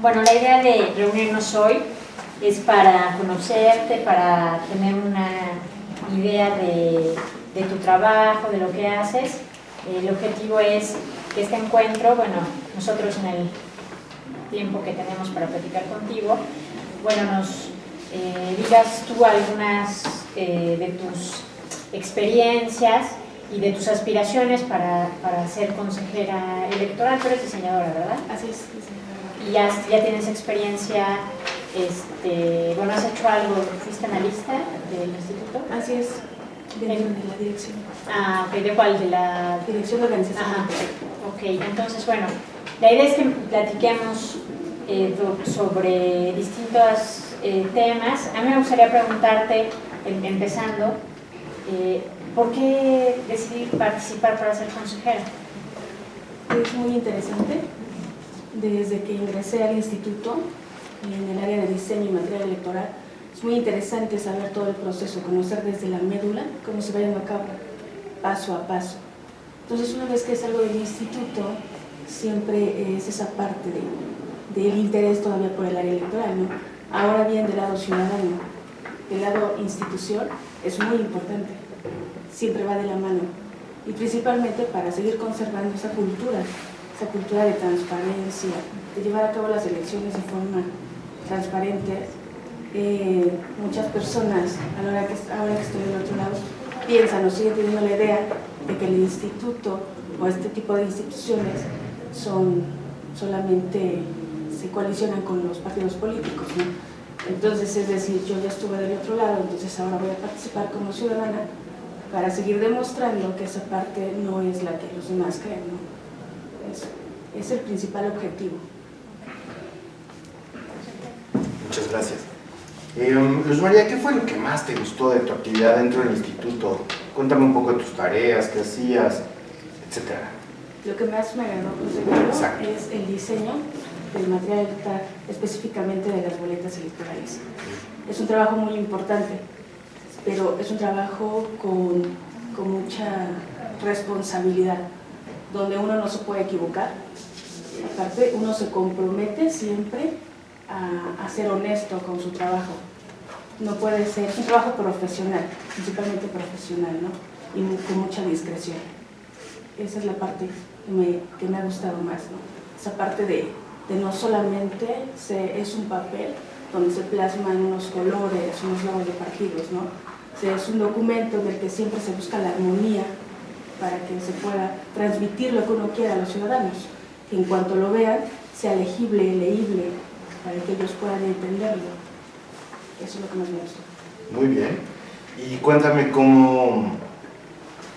Bueno, la idea de reunirnos hoy es para conocerte, para tener una idea de tu trabajo, de lo que haces. El objetivo es que este encuentro, bueno, nosotros en el tiempo que tenemos para platicar contigo, bueno, nos digas tú algunas de tus experiencias y de tus aspiraciones para ser consejera electoral. Tú eres diseñadora, ¿verdad? Así es, diseñadora. Y ya tienes experiencia, bueno, ¿has hecho algo? ¿Fuiste analista del instituto? Así es, dentro de la dirección. Ah, ok, ¿de cuál? De la Dirección de organización. Ajá, ok, entonces, bueno, la idea es que platiquemos sobre distintos temas. A mí me gustaría preguntarte, empezando, ¿por qué decidir participar para ser consejera? Es muy interesante. Desde que ingresé al instituto, en el área de diseño y material electoral, es muy interesante saber todo el proceso, conocer desde la médula cómo se va llevando a cabo, paso a paso. Entonces, una vez que salgo del instituto, siempre es esa parte del interés todavía por el área electoral, ¿no? Ahora bien, del lado ciudadano, del lado institución, es muy importante, siempre va de la mano, y principalmente para seguir conservando esa cultura de transparencia, de llevar a cabo las elecciones de forma transparente. Muchas personas, ahora que estoy del otro lado, piensan o siguen teniendo la idea de que el instituto o este tipo de instituciones solamente se coalicionan con los partidos políticos, ¿no? Entonces, es decir, yo ya estuve del otro lado, entonces ahora voy a participar como ciudadana para seguir demostrando que esa parte no es la que los demás creen, ¿no? Es el principal objetivo. Muchas gracias. Luz María, ¿qué fue lo que más te gustó de tu actividad dentro del instituto? Cuéntame un poco de tus tareas, qué hacías, etcétera. Lo que más me agradó es el diseño del material electoral, específicamente de las boletas electorales. Es un trabajo muy importante, pero es un trabajo con mucha responsabilidad, donde uno no se puede equivocar. Aparte, uno se compromete siempre a ser honesto con su trabajo. No puede ser, es un trabajo profesional, principalmente profesional, ¿no? Y con mucha discreción. Esa es la parte que me ha gustado más, ¿no? Esa parte de no solamente es un papel donde se plasman unos colores, unos logos de partidos, ¿no? Es un documento en el que siempre se busca la armonía para que se pueda transmitir lo que uno quiera a los ciudadanos, que en cuanto lo vean sea legible, leíble, para que ellos puedan entenderlo. Eso es lo que más me gusta. Muy bien. Y cuéntame cómo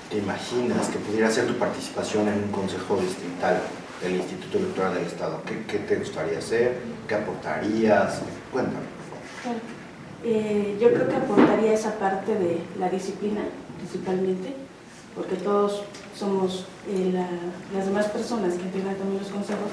te imaginas que pudiera ser tu participación en un consejo distrital del Instituto Electoral del Estado. ¿Qué te gustaría hacer? ¿Qué aportarías? Cuéntame, por favor. Yo creo que aportaría esa parte de la disciplina, principalmente, porque todos somos, las demás personas que integran también los consejos,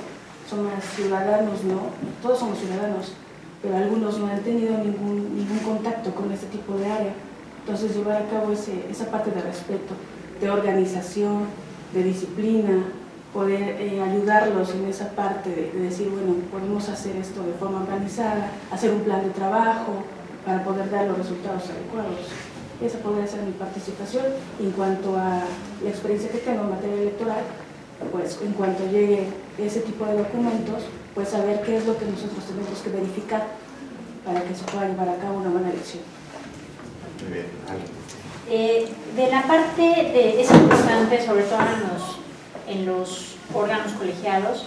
son más ciudadanos, ¿no? Todos somos ciudadanos, pero algunos no han tenido ningún contacto con este tipo de área. Entonces, llevar a cabo esa parte de respeto, de organización, de disciplina, poder ayudarlos en esa parte de decir, bueno, podemos hacer esto de forma organizada, hacer un plan de trabajo para poder dar los resultados adecuados. Esa podría ser mi participación. En cuanto a la experiencia que tengo en materia electoral, pues en cuanto llegue ese tipo de documentos, pues saber qué es lo que nosotros tenemos que verificar para que se pueda llevar a cabo una buena elección. Muy bien, de la parte es importante, sobre todo en los órganos colegiados,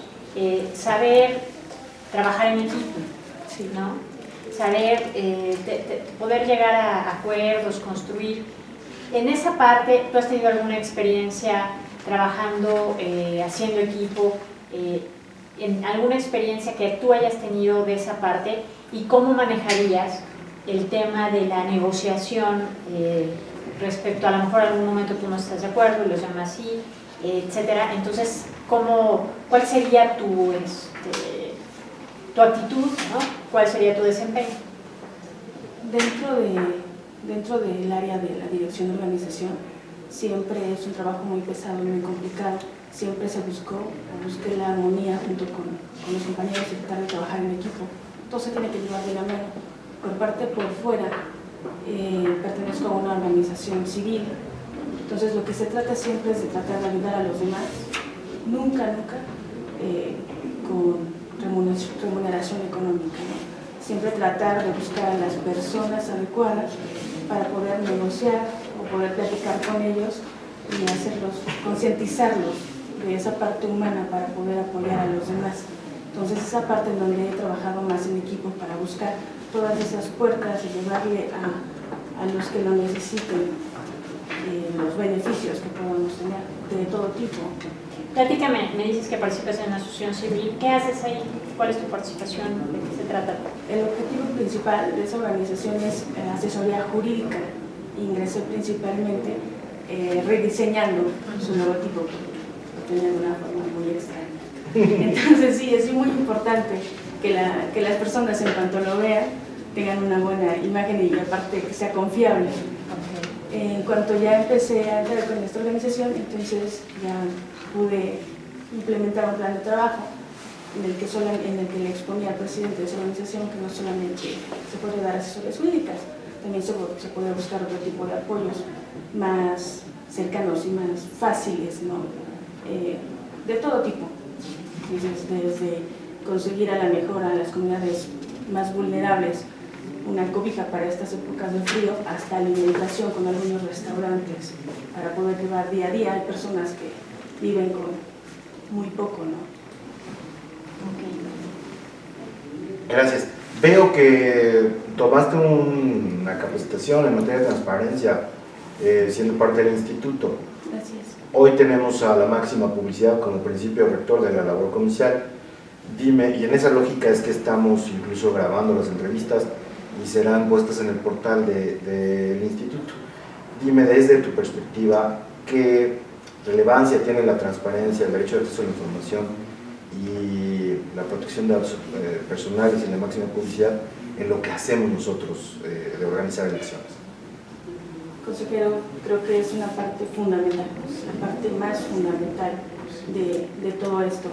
saber trabajar en equipo, sí, ¿no? Saber poder llegar a acuerdos, construir. En esa parte, ¿tú has tenido alguna experiencia trabajando, haciendo equipo, en alguna experiencia que tú hayas tenido de esa parte, y cómo manejarías el tema de la negociación respecto a lo mejor algún momento tú no estás de acuerdo y los llamas así, etcétera? Entonces, ¿cuál sería tu actitud, ¿no? ¿Cuál sería tu desempeño? Dentro del área de la dirección de organización, siempre es un trabajo muy pesado y muy complicado. siempre busqué la armonía junto con los compañeros y tratar de trabajar en equipo. Todo se tiene que llevar de la mano. Por parte por fuera, pertenezco a una organización civil, entonces lo que se trata siempre es de tratar de ayudar a los demás, nunca con remuneración económica, ¿no? Siempre tratar de buscar a las personas adecuadas para poder negociar o poder platicar con ellos y concientizarlos de esa parte humana para poder apoyar a los demás. Entonces esa parte en donde he trabajado más en equipo para buscar todas esas puertas y llevarle a los que lo necesiten los beneficios que podamos tener de todo tipo. Platícame, me dices que participas en la asociación civil. ¿Qué haces ahí? ¿Cuál es tu participación? ¿De qué se trata? El objetivo principal de esa organización es asesoría jurídica. Ingresé principalmente rediseñando su logotipo, que tenía una forma muy extraña. Entonces sí, es muy importante que las personas en cuanto lo vean tengan una buena imagen y aparte que sea confiable. En cuanto ya empecé a entrar con esta organización, entonces ya pude implementar un plan de trabajo en el que le exponía al presidente de esa organización que no solamente se puede dar asesorías jurídicas, también se puede buscar otro tipo de apoyos más cercanos y más fáciles, ¿no? De todo tipo, desde conseguir a la mejor a las comunidades más vulnerables una cobija para estas épocas de frío, hasta alimentación con algunos restaurantes para poder llevar día a día. Hay personas que viven con muy poco, ¿no? Gracias. Veo que tomaste una capacitación en materia de transparencia siendo parte del instituto. Gracias. Hoy tenemos a la máxima publicidad como principio rector de la labor comercial. Dime, y en esa lógica es que estamos incluso grabando las entrevistas y serán puestas en el portal del instituto. Dime desde tu perspectiva qué relevancia tiene la transparencia, el derecho de acceso a la información y la protección de datos personales y la máxima publicidad en lo que hacemos nosotros de organizar elecciones. Consejero, creo que es una parte fundamental, la parte más fundamental de todo esto.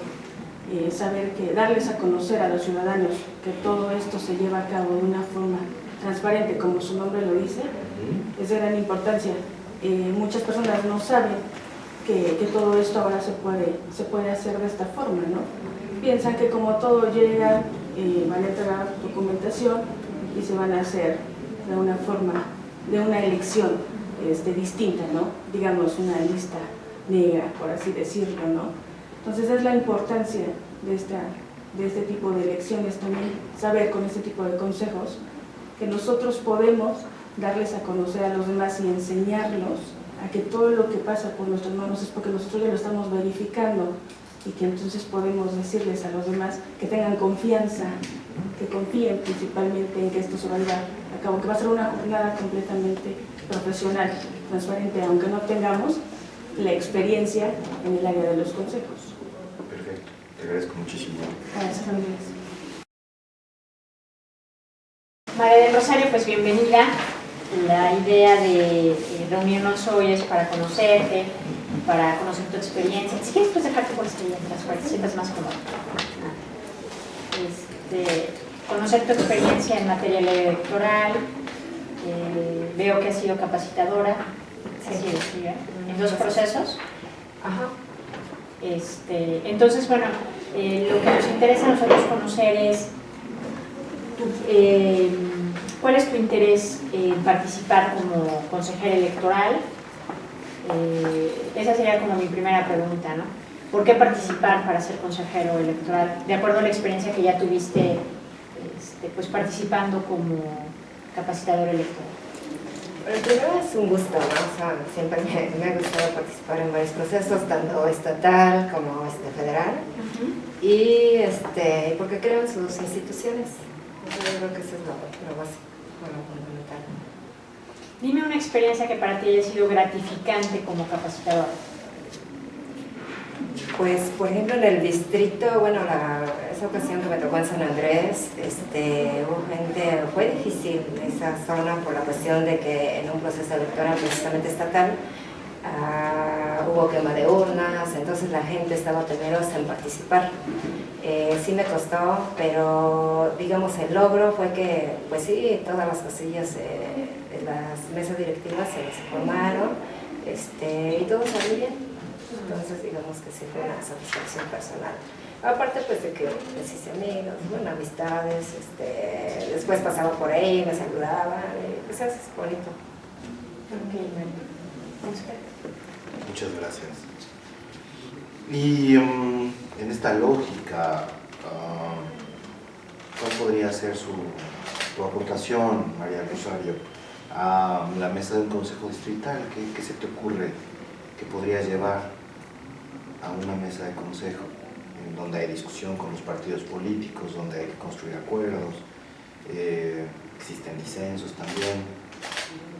Saber que darles a conocer a los ciudadanos que todo esto se lleva a cabo de una forma transparente, como su nombre lo dice, es de gran importancia. Muchas personas no saben que todo esto ahora se puede hacer de esta forma, ¿no? Piensan que como todo llega, van a entregar documentación y se van a hacer de una forma, de una elección distinta, ¿no? Digamos una lista negra, por así decirlo, ¿no? Entonces es la importancia de este tipo de elecciones también, saber con este tipo de consejos que nosotros podemos darles a conocer a los demás y enseñarlos a que todo lo que pasa por nuestras manos es porque nosotros ya lo estamos verificando y que entonces podemos decirles a los demás que tengan confianza, que confíen principalmente en que esto se va a llevar a cabo, que va a ser una jornada completamente profesional, transparente, aunque no tengamos la experiencia en el área de los consejos. Perfecto, te agradezco muchísimo. Gracias, familias. María del Rosario, pues bienvenida. La idea de reunirnos hoy es para conocerte, para conocer tu experiencia. Si quieres, pues dejarte por este para que te sientas más cómodo. Conocer tu experiencia en materia de ley electoral. Veo que has sido capacitadora. Sí, en 2 procesos. Ajá. Entonces, bueno, lo que nos interesa a nosotros conocer es cuál es tu interés en participar como consejera electoral. Esa sería como mi primera pregunta, ¿no? ¿Por qué participar para ser consejero electoral? De acuerdo a la experiencia que ya tuviste pues participando como capacitador electoral. Bueno, primero es un gusto, ¿no? O sea, siempre me ha gustado participar en varios procesos, tanto estatal como federal, y porque creo en sus instituciones. Yo creo que eso es lo básico, lo fundamental. Dime una experiencia que para ti haya sido gratificante como capacitadora. Pues, por ejemplo, en el distrito, bueno, esa ocasión que me tocó en San Andrés, fue difícil esa zona por la cuestión de que en un proceso electoral precisamente estatal, hubo quema de urnas, entonces la gente estaba temerosa en participar. Sí me costó, pero digamos el logro fue que, pues sí, todas las cosillas de las mesas directivas se formaron y todo salió bien. Entonces digamos que sí fue una satisfacción personal. Aparte pues de que les hice amigos, bueno, amistades, después pasaba por ahí, me saludaban, pues eso es bonito. Muchas gracias. Y en esta lógica, ¿cuál podría ser tu aportación, María Rosario, a la mesa del Consejo Distrital? ¿Qué se te ocurre que podrías llevar a una mesa de consejo en donde hay discusión con los partidos políticos, donde hay que construir acuerdos, existen disensos también?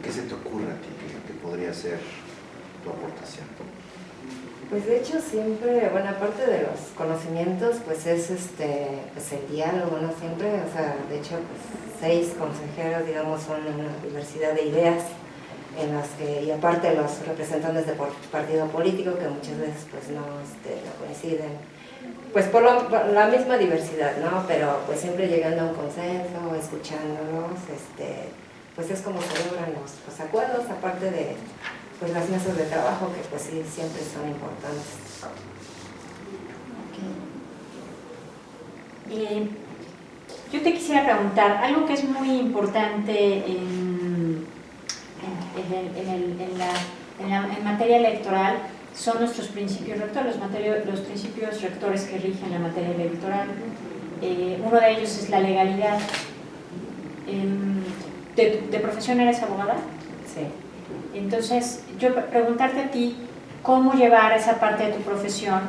¿Qué se te ocurre a ti que podría ser tu aportación? Pues de hecho siempre, bueno, aparte de los conocimientos, pues es pues el diálogo, ¿no? Siempre, o sea, de hecho, pues 6 consejeros, digamos, son una diversidad de ideas en las que, y aparte los representantes de partido político, que muchas veces pues no coinciden, pues por la misma diversidad, ¿no? Pero pues siempre llegando a un consenso, escuchándolos, pues es como se logran los acuerdos, aparte de pues las mesas de trabajo, que pues sí, siempre son importantes. Okay. Yo te quisiera preguntar, algo que es muy importante en materia electoral son nuestros principios rectores, los principios rectores que rigen la materia electoral. Uno de ellos es la legalidad. ¿De profesión eres abogada? Sí. Entonces, yo preguntarte a ti, ¿cómo llevar esa parte de tu profesión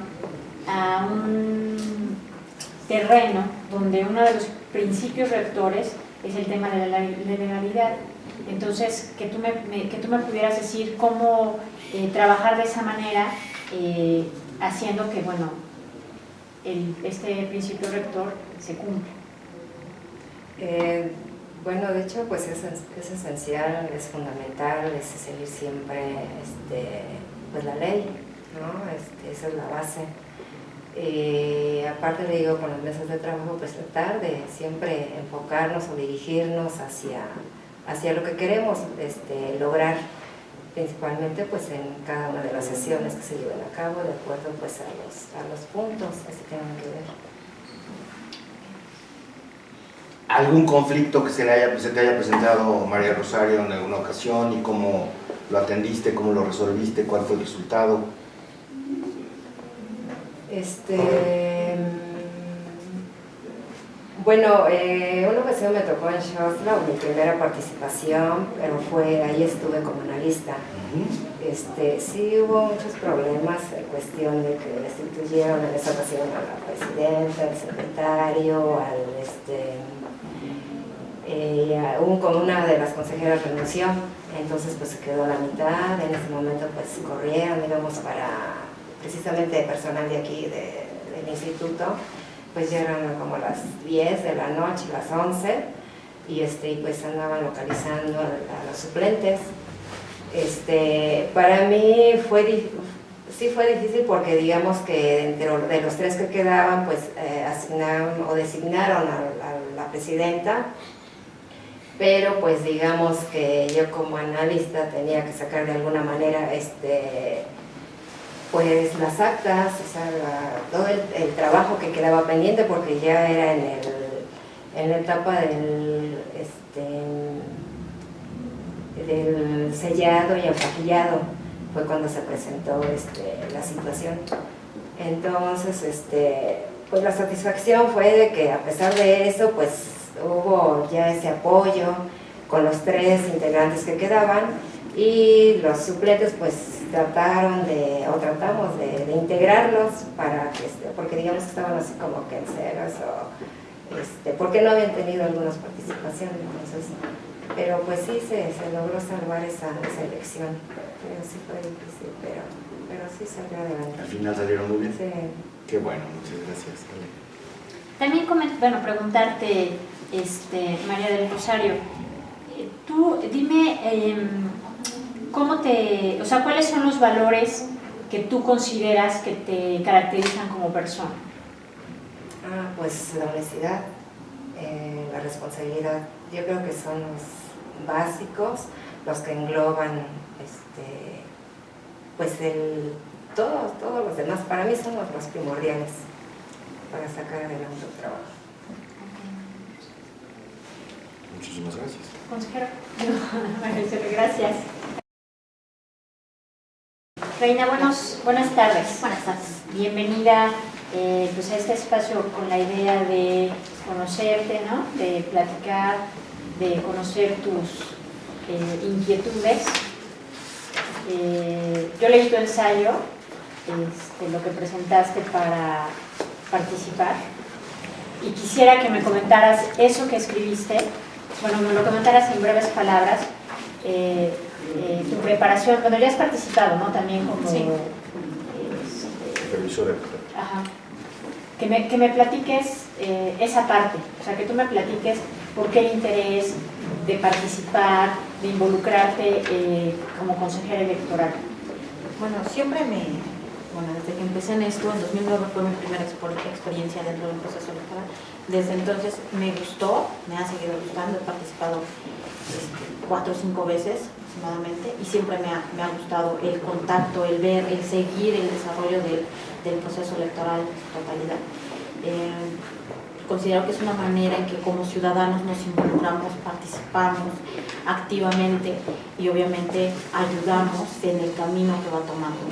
a un terreno donde uno de los principios rectores es el tema de la legalidad? Entonces, que tú me pudieras decir cómo trabajar de esa manera, haciendo que, bueno, este principio rector se cumpla. Bueno, de hecho, pues es esencial, es fundamental, es seguir siempre pues la ley, ¿no? Esa es la base. Aparte, le digo, con las mesas de trabajo, pues tratar de siempre enfocarnos o dirigirnos hacia lo que queremos lograr, principalmente pues en cada una de las sesiones que se lleven a cabo, de acuerdo pues a los puntos que se tengan que ver. ¿Algún conflicto que se te haya presentado, María Rosario, en alguna ocasión, y cómo lo atendiste, cómo lo resolviste, cuál fue el resultado? Bueno, una ocasión me tocó en Shostla, mi primera participación, pero ahí estuve como analista. Sí hubo muchos problemas en cuestión de que destituyeron en esa ocasión a la presidenta, al secretario, como una de las consejeras renunció, entonces pues se quedó a la mitad. En ese momento pues corrieron, digamos, para precisamente personal de aquí, del instituto, pues ya eran como las 10 de la noche, las 11, y pues andaban localizando a los suplentes. Para mí sí fue difícil porque digamos que dentro de los 3 que quedaban, pues asignaron o designaron a la presidenta, pero pues digamos que yo como analista tenía que sacar de alguna manera pues las actas, o sea, todo el trabajo que quedaba pendiente, porque ya era en la etapa del sellado y empajillado, fue cuando se presentó la situación. Entonces, pues la satisfacción fue de que a pesar de eso, pues hubo ya ese apoyo con los 3 integrantes que quedaban, y los suplentes pues tratamos de integrarlos para que, porque digamos que estaban así como que en ceros, porque no habían tenido algunas participaciones. Entonces, pero pues sí se logró salvar esa elección. Pero sí fue difícil, pero sí salió adelante. Al final salieron muy bien. Sí. Qué bueno, muchas gracias. También preguntarte, María del Rosario, tú dime, o sea, ¿cuáles son los valores que tú consideras que te caracterizan como persona? Pues la honestidad, la responsabilidad, yo creo que son los básicos, los que engloban pues todos los demás. Para mí son los primordiales para sacar adelante el trabajo. Muchísimas gracias. Consejero. Gracias. Reina, buenas tardes. Buenas tardes. Bienvenida pues a este espacio con la idea de conocerte, ¿no? De platicar, de conocer tus inquietudes. Yo leí tu ensayo, lo que presentaste para participar, y quisiera que me comentaras eso que escribiste, bueno, me lo comentaras en breves palabras, tu preparación, bueno, ya has participado, ¿no? También como... Sí. Supervisora. Ajá. Que me platiques esa parte, o sea, que tú me platiques por qué el interés de participar, de involucrarte como consejera electoral. Bueno, desde que empecé en esto, en 2009 fue mi primera experiencia dentro del proceso electoral. Desde entonces me gustó, me ha seguido gustando, he participado 4 o 5 veces aproximadamente, y siempre me ha gustado el contacto, el ver, el seguir el desarrollo del proceso electoral en su totalidad. Considero que es una manera en que como ciudadanos nos involucramos, participamos activamente y obviamente ayudamos en el camino que va tomando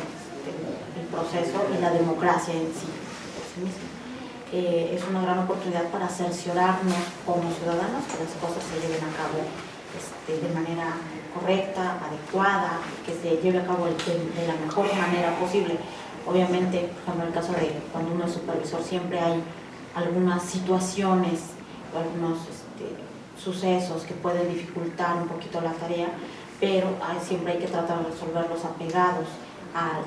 el proceso y la democracia en sí, por sí misma. Es una gran oportunidad para cerciorarnos como ciudadanos que las cosas se lleven a cabo de manera correcta, adecuada, que se lleve a cabo de la mejor manera posible. Obviamente, como en el caso de cuando uno es supervisor, siempre hay algunas situaciones o algunos sucesos que pueden dificultar un poquito la tarea, pero siempre hay que tratar de resolverlos apegados a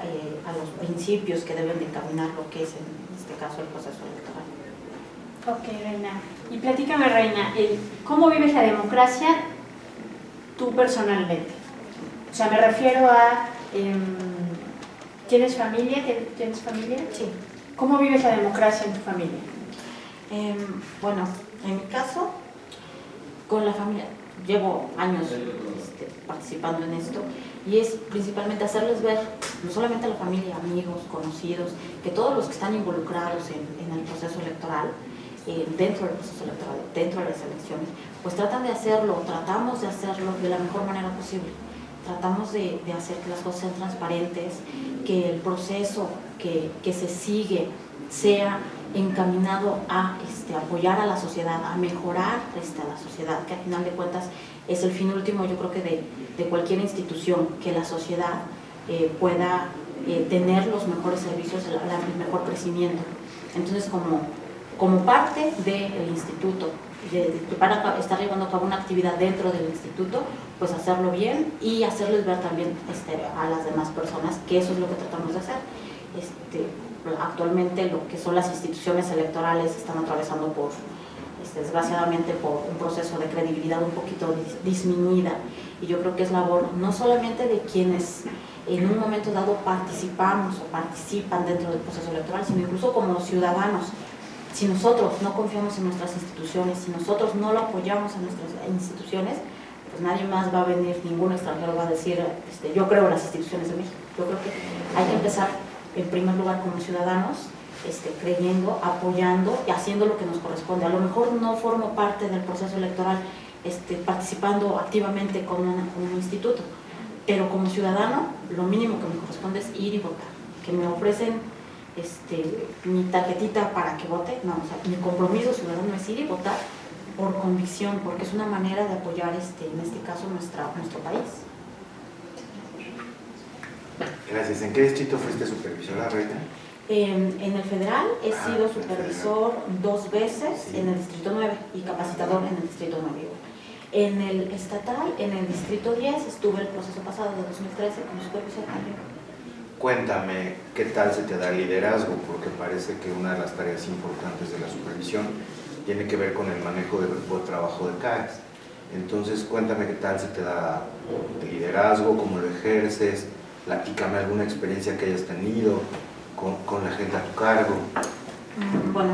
los principios que deben de encaminar lo que es en este caso el proceso electoral. Ok, Reina. Y platícame, Reina, ¿cómo vives la democracia tú personalmente? O sea, me refiero a... ¿Tienes familia? ¿Tienes familia? Sí. ¿Cómo vives la democracia en tu familia? Bueno, en mi caso, con la familia, llevo años participando en esto, y es principalmente hacerles ver, no solamente a la familia, amigos, conocidos, que todos los que están involucrados en el proceso electoral, dentro del proceso electoral, dentro de las elecciones, pues tratamos de hacerlo de la mejor manera posible. Tratamos de hacer que las cosas sean transparentes, que el proceso que se sigue sea encaminado a apoyar a la sociedad, a mejorar a la sociedad, que al final de cuentas es el fin último, yo creo que de cualquier institución, que la sociedad pueda tener los mejores servicios, el mejor crecimiento. Entonces, como parte del instituto, para estar llevando a cabo una actividad dentro del instituto, pues hacerlo bien y hacerles ver también a las demás personas que eso es lo que tratamos de hacer. Actualmente lo que son las instituciones electorales están atravesando desgraciadamente por un proceso de credibilidad un poquito disminuida, y yo creo que es labor no solamente de quienes en un momento dado participamos o participan dentro del proceso electoral, sino incluso como ciudadanos. Si nosotros no confiamos en nuestras instituciones, si nosotros no lo apoyamos en nuestras instituciones, pues nadie más va a venir, ningún extranjero va a decir, yo creo en las instituciones de México. Yo creo que hay que empezar en primer lugar como ciudadanos, creyendo, apoyando y haciendo lo que nos corresponde. A lo mejor no formo parte del proceso electoral participando activamente con un instituto, pero como ciudadano lo mínimo que me corresponde es ir y votar. Que me ofrecen mi tarjetita para que vote, no, o sea, mi compromiso ciudadano es ir y votar por convicción, porque es una manera de apoyar en este caso nuestro país. Gracias. ¿En qué distrito fuiste supervisora, Reina? En el federal he sido supervisor 2 veces, sí, en el distrito 9 y capacitador en el distrito 9. En el estatal, en el distrito 10, estuve el proceso pasado de 2013 como supervisor también. Cuéntame, ¿qué tal se te da el liderazgo? Porque parece que una de las tareas importantes de la supervisión tiene que ver con el manejo del grupo de trabajo de CAES. Entonces, cuéntame qué tal se te da el liderazgo, cómo lo ejerces, platícame alguna experiencia que hayas tenido con la gente a tu cargo. Bueno,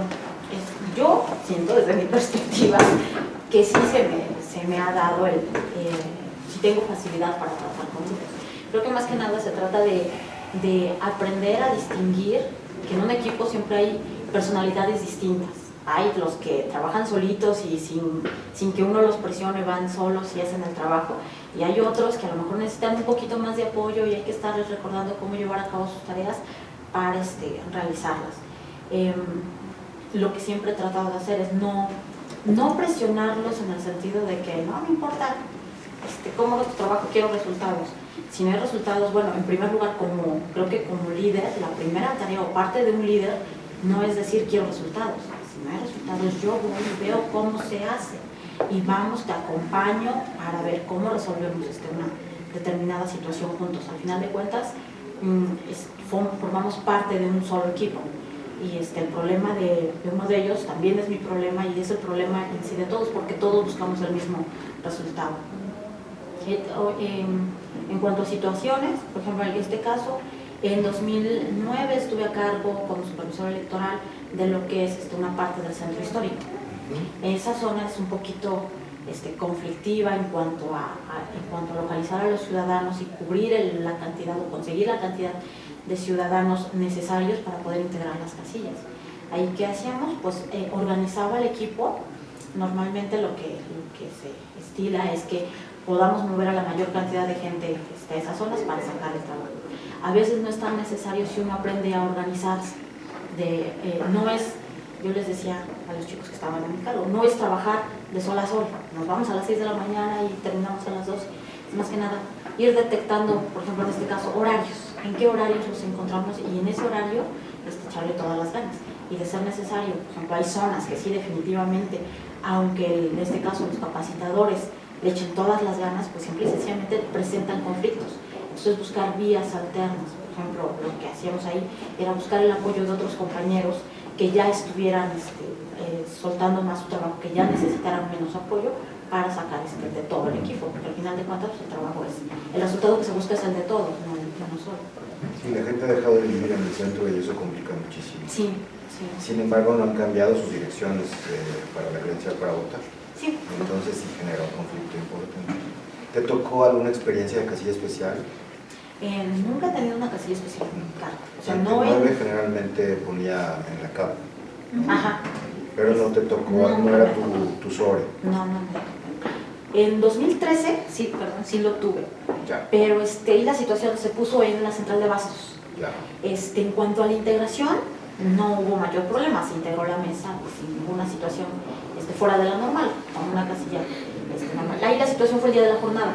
yo siento desde mi perspectiva que sí se me ha dado sí tengo facilidad para trabajar con grupos. Creo que más que nada se trata de aprender a distinguir que en un equipo siempre hay personalidades distintas. Hay los que trabajan solitos y sin que uno los presione, van solos y hacen el trabajo. Y hay otros que a lo mejor necesitan un poquito más de apoyo y hay que estarles recordando cómo llevar a cabo sus tareas para realizarlas. Lo que siempre he tratado de hacer es no presionarlos en el sentido de que no me importa cómo hago tu trabajo, quiero resultados. Si no hay resultados, bueno, en primer lugar, creo que como líder, la primera tarea o parte de un líder no es decir quiero resultados. Si no hay resultados, yo voy y veo cómo se hace y vamos, te acompaño para ver cómo resolvemos una determinada situación juntos. Al final de cuentas, formamos parte de un solo equipo y el problema de uno de ellos también es mi problema y es el problema en sí de todos, porque todos buscamos el mismo resultado. En cuanto a situaciones, por ejemplo, en este caso, en 2009 estuve a cargo como supervisora electoral de lo que es una parte del centro histórico. Esa zona es un poquito conflictiva en cuanto a localizar a los ciudadanos y cubrir la cantidad o conseguir la cantidad de ciudadanos necesarios para poder integrar las casillas. Ahí, ¿qué hacíamos? Pues organizaba el equipo. Normalmente lo que se estila es que podamos mover a la mayor cantidad de gente a esas zonas para sacar el trabajo. A veces no es tan necesario si uno aprende a organizarse. No es, yo les decía a los chicos que estaban en mi cargo, no es trabajar de sol a sol. Nos vamos a las 6 de la mañana y terminamos a las 2. Es más que nada ir detectando, por ejemplo, en este caso, horarios. En qué horarios nos encontramos y en ese horario echarle todas las ganas. Y de ser necesario, por ejemplo, hay zonas que sí definitivamente, aunque en este caso los capacitadores le echen todas las ganas, pues simple y sencillamente presentan conflictos. Entonces buscar vías alternas. Por ejemplo, lo que hacíamos ahí era buscar el apoyo de otros compañeros que ya estuvieran soltando más su trabajo, que ya necesitaran menos apoyo para sacar de todo el equipo, porque al final de cuentas pues, el trabajo el resultado que se busca es el de todos, no solo. Sí, la gente ha dejado de vivir en el centro y eso complica muchísimo. Sí. Sin embargo, no han cambiado sus direcciones para la credencial para votar. Sí. Entonces sí genera un conflicto importante. ¿Te tocó alguna experiencia de casilla especial? Nunca he tenido una casilla especial en mi cargo. O sea, el no 9 generalmente ponía en la capa. Ajá. Pero no te tocó, no era tu sobre. No. En 2013, sí lo tuve. Ya. Pero y la situación se puso en la central de abastos. Ya. En cuanto a la integración, no hubo mayor problema. Se integró la mesa sin ninguna situación fuera de la normal, con una casilla normal. Ahí la situación fue el día de la jornada.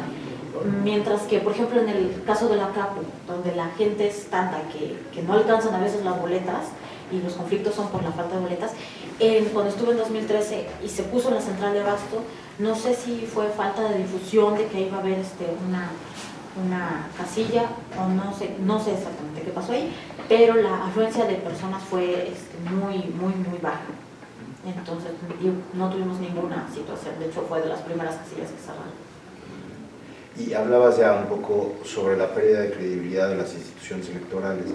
Mientras que, por ejemplo, en el caso de la CAPU, donde la gente es tanta que no alcanzan a veces las boletas y los conflictos son por la falta de boletas, cuando estuve en 2013 y se puso en la central de abasto, no sé si fue falta de difusión de que iba a haber una casilla o no sé exactamente qué pasó ahí, pero la afluencia de personas fue muy baja. Entonces no tuvimos ninguna situación, de hecho fue de las primeras casillas que cerraron. Y hablabas ya un poco sobre la pérdida de credibilidad de las instituciones electorales.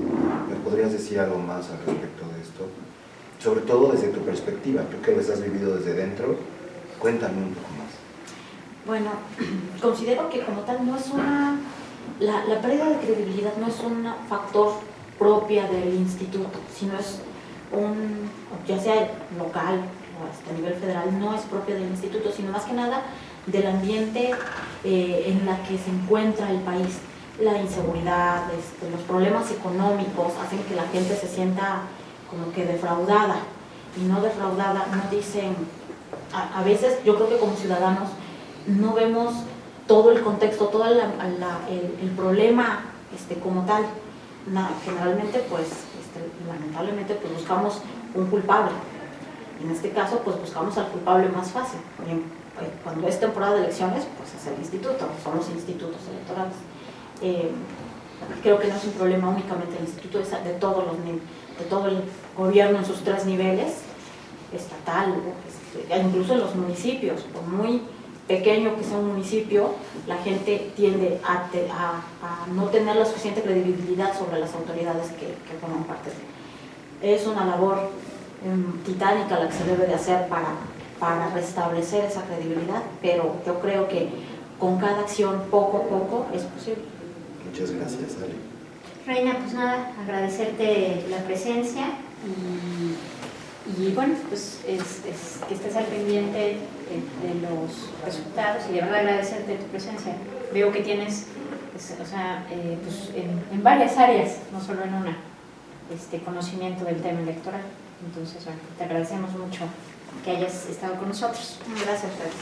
¿Me podrías decir algo más al respecto de esto? Sobre todo desde tu perspectiva, tú que lo has vivido desde dentro, cuéntame un poco más. Bueno, considero que como tal no es la pérdida de credibilidad no es un factor propia del instituto, sino es ya sea local o a nivel federal, no es propia del instituto, sino más que nada del ambiente en la que se encuentra el país. La inseguridad, los problemas económicos hacen que la gente se sienta como que defraudada, y no defraudada, no dicen, a veces yo creo que como ciudadanos no vemos todo el contexto, todo el problema como tal. Generalmente pues lamentablemente pues buscamos un culpable. En este caso pues buscamos al culpable más fácil. Cuando es temporada de elecciones pues es el instituto, son los institutos electorales. Creo que no es un problema únicamente del instituto, es de todo el gobierno en sus 3 niveles, estatal, incluso en los municipios, por muy pequeño que sea un municipio, la gente tiende a no tener la suficiente credibilidad sobre las autoridades que forman parte de. Es una labor titánica la que se debe de hacer para restablecer esa credibilidad, pero yo creo que con cada acción, poco a poco, es posible. Muchas gracias, Ale. Reina, pues nada, agradecerte la presencia y bueno, pues que estés al pendiente de los resultados y de verdad agradecerte tu presencia. Veo que tienes, pues, en varias áreas, no solo en una, conocimiento del tema electoral. Entonces, bueno, te agradecemos mucho que hayas estado con nosotros. Gracias a ustedes.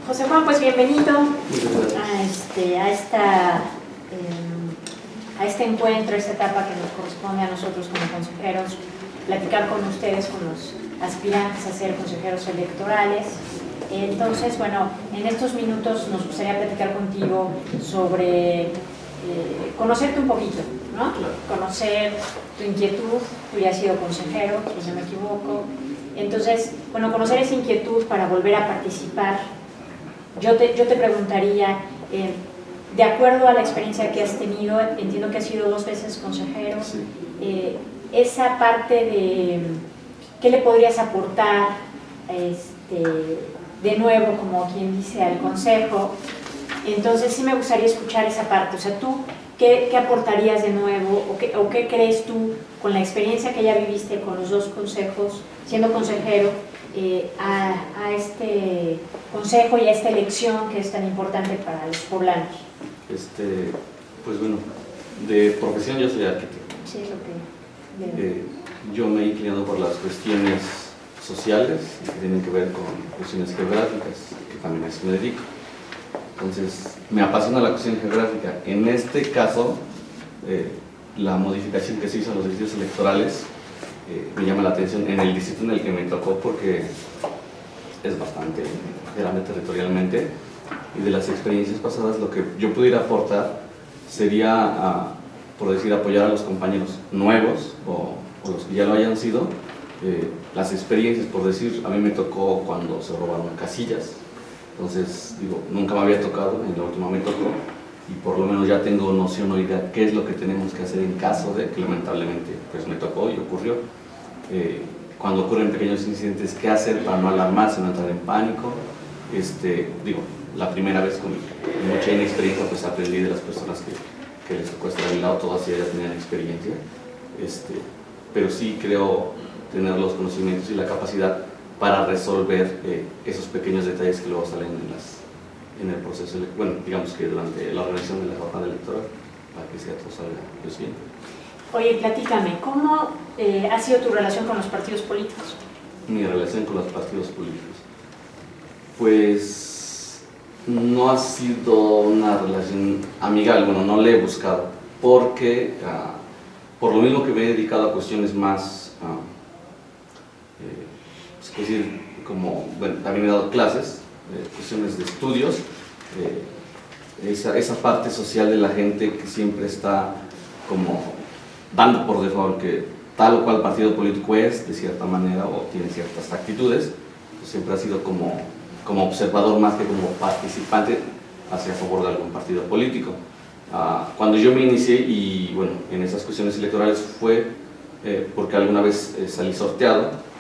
José Juan, pues bienvenido a este encuentro, a esta etapa que nos corresponde a nosotros como consejeros, platicar con ustedes, con los aspirantes a ser consejeros electorales. Entonces, bueno, en estos minutos nos gustaría platicar contigo sobre conocerte un poquito, ¿no? Claro. Conocer tu inquietud, tú ya has sido consejero, si no me equivoco. Entonces, bueno, conocer esa inquietud para volver a participar. Yo te preguntaría, de acuerdo a la experiencia que has tenido, entiendo que has sido 2 veces consejero, Sí. Esa parte de qué le podrías aportar de nuevo, como quien dice, al consejo. Entonces sí me gustaría escuchar esa parte, o sea, tú, ¿qué aportarías de nuevo o qué crees tú con la experiencia que ya viviste con los 2 consejos, siendo consejero, a este consejo y a esta elección que es tan importante para los poblanos? Pues bueno, de profesión yo soy arquitecto. Sí, es lo que veo. Yo me he inclinado por las cuestiones sociales que tienen que ver con cuestiones geográficas, que también a eso me dedico. Entonces, me apasiona la cuestión geográfica. En este caso, la modificación que se hizo a los distritos electorales me llama la atención en el distrito en el que me tocó porque es bastante grande territorialmente, y de las experiencias pasadas lo que yo pudiera aportar sería, por decir, apoyar a los compañeros nuevos o los que ya lo hayan sido. Las experiencias, por decir, a mí me tocó cuando se robaron casillas. Entonces, digo, nunca me había tocado, en la última me tocó, y por lo menos ya tengo noción o idea qué es lo que tenemos que hacer en caso de que lamentablemente pues me tocó y ocurrió. Cuando ocurren pequeños incidentes, qué hacer para no alarmarse, no entrar en pánico. Digo, la primera vez con mucha inexperiencia pues aprendí de las personas que les tocó estar a mi lado, todas ellas tenían experiencia, pero sí creo tener los conocimientos y la capacidad para resolver esos pequeños detalles que luego salen en el proceso, bueno, digamos que durante la organización de la jornada electoral, para que sea todo salga pues bien. Oye, platícame, ¿cómo ha sido tu relación con los partidos políticos? Mi relación con los partidos políticos, pues no ha sido una relación amigable, bueno, no le he buscado, porque por lo mismo que me he dedicado a cuestiones más, es decir, como, bueno, también he dado clases, cuestiones de estudios, esa parte social de la gente que siempre está como dando por default que tal o cual partido político es de cierta manera o tiene ciertas actitudes, pues siempre ha sido como observador más que como participante hacia favor de algún partido político. Cuando yo me inicié y bueno, en esas cuestiones electorales fue porque alguna vez salí sorteado,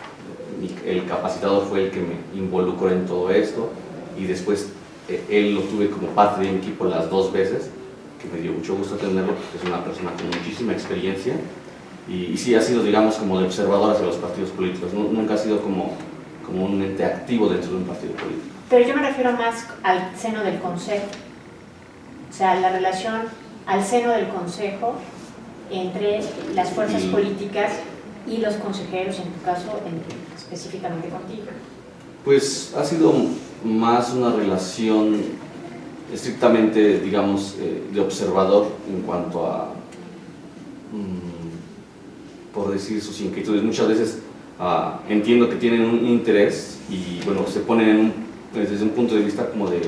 el capacitador fue el que me involucró en todo esto y después él lo tuve como parte de mi equipo las 2 veces, que me dio mucho gusto tenerlo porque es una persona con muchísima experiencia y sí ha sido, digamos, como de observador hacia los partidos políticos, nunca ha sido como un ente activo dentro de un partido político. Pero yo me refiero más al seno del consejo, o sea, la relación al seno del consejo entre las fuerzas políticas y los consejeros, en tu caso, específicamente contigo. Pues ha sido más una relación estrictamente, digamos, de observador en cuanto a, por decir, sus inquietudes. Muchas veces entiendo que tienen un interés y, bueno, se ponen desde un punto de vista como de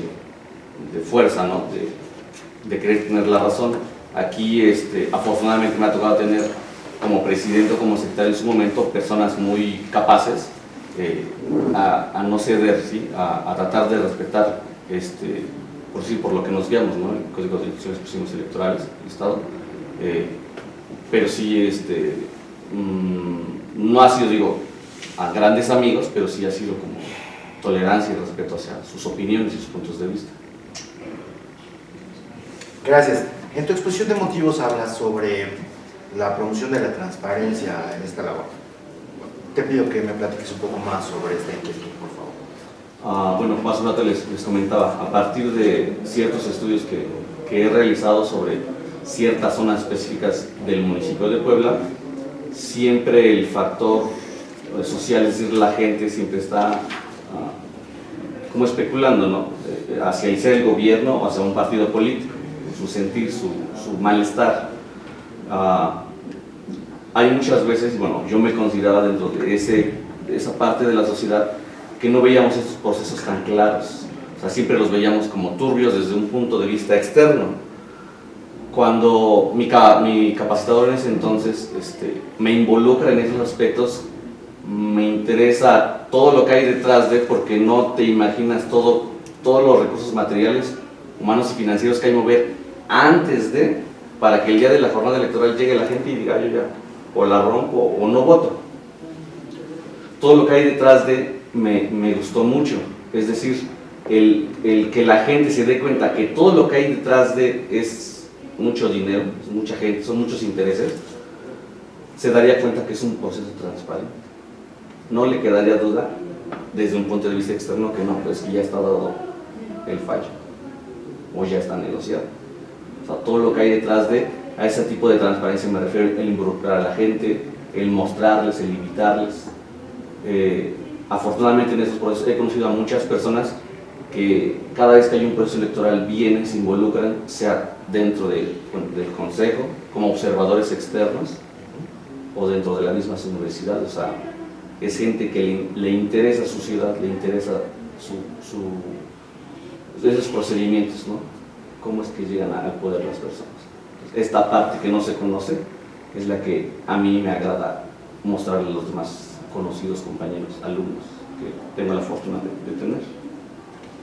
fuerza, ¿no? De querer tener la razón. Aquí, afortunadamente me ha tocado tener como presidente o como secretario en su momento personas muy capaces a no ceder, ¿sí? A tratar de respetar, por lo que nos guiamos, ¿no? El Código de Instituciones y Procedimientos Electorales del Estado, pero sí, no ha sido, digo, a grandes amigos, pero sí ha sido como tolerancia y respeto hacia sus opiniones y sus puntos de vista. Gracias. En tu exposición de motivos hablas sobre la promoción de la transparencia en esta labor. Te pido que me platiques un poco más sobre esta inquietud, por favor. Bueno, más un rato les comentaba, a partir de ciertos estudios que he realizado sobre ciertas zonas específicas del municipio de Puebla, siempre el factor social, es decir, la gente siempre está como especulando, ¿no? Hacia el gobierno o hacia un partido político, su sentir, su malestar. Hay muchas veces, bueno, yo me consideraba dentro de esa parte de la sociedad que no veíamos estos procesos tan claros, o sea, siempre los veíamos como turbios desde un punto de vista externo. Cuando mi capacitador en ese entonces me involucra en esos aspectos, me interesa todo lo que hay detrás de, porque no te imaginas todos los recursos materiales, humanos y financieros que hay que mover antes de, para que el día de la jornada electoral llegue la gente y diga, yo ya, o la rompo o no voto. Todo lo que hay detrás de me gustó mucho, es decir, el que la gente se dé cuenta que todo lo que hay detrás de es mucho dinero, es mucha gente, son muchos intereses, se daría cuenta que es un proceso transparente. No le quedaría duda desde un punto de vista externo que no, pues que ya está dado el fallo o ya está negociado. O sea, todo lo que hay detrás de a ese tipo de transparencia me refiero, el involucrar a la gente, el mostrarles, el invitarles. Afortunadamente en esos procesos he conocido a muchas personas que cada vez que hay un proceso electoral vienen, se involucran, sea dentro del consejo, como observadores externos o dentro de las mismas universidades. O sea, es gente que le interesa su ciudad, le interesa esos procedimientos, ¿no? Cómo es que llegan al poder las personas. Esta parte que no se conoce es la que a mí me agrada mostrarle a los demás conocidos, compañeros, alumnos que tengo la fortuna de tener.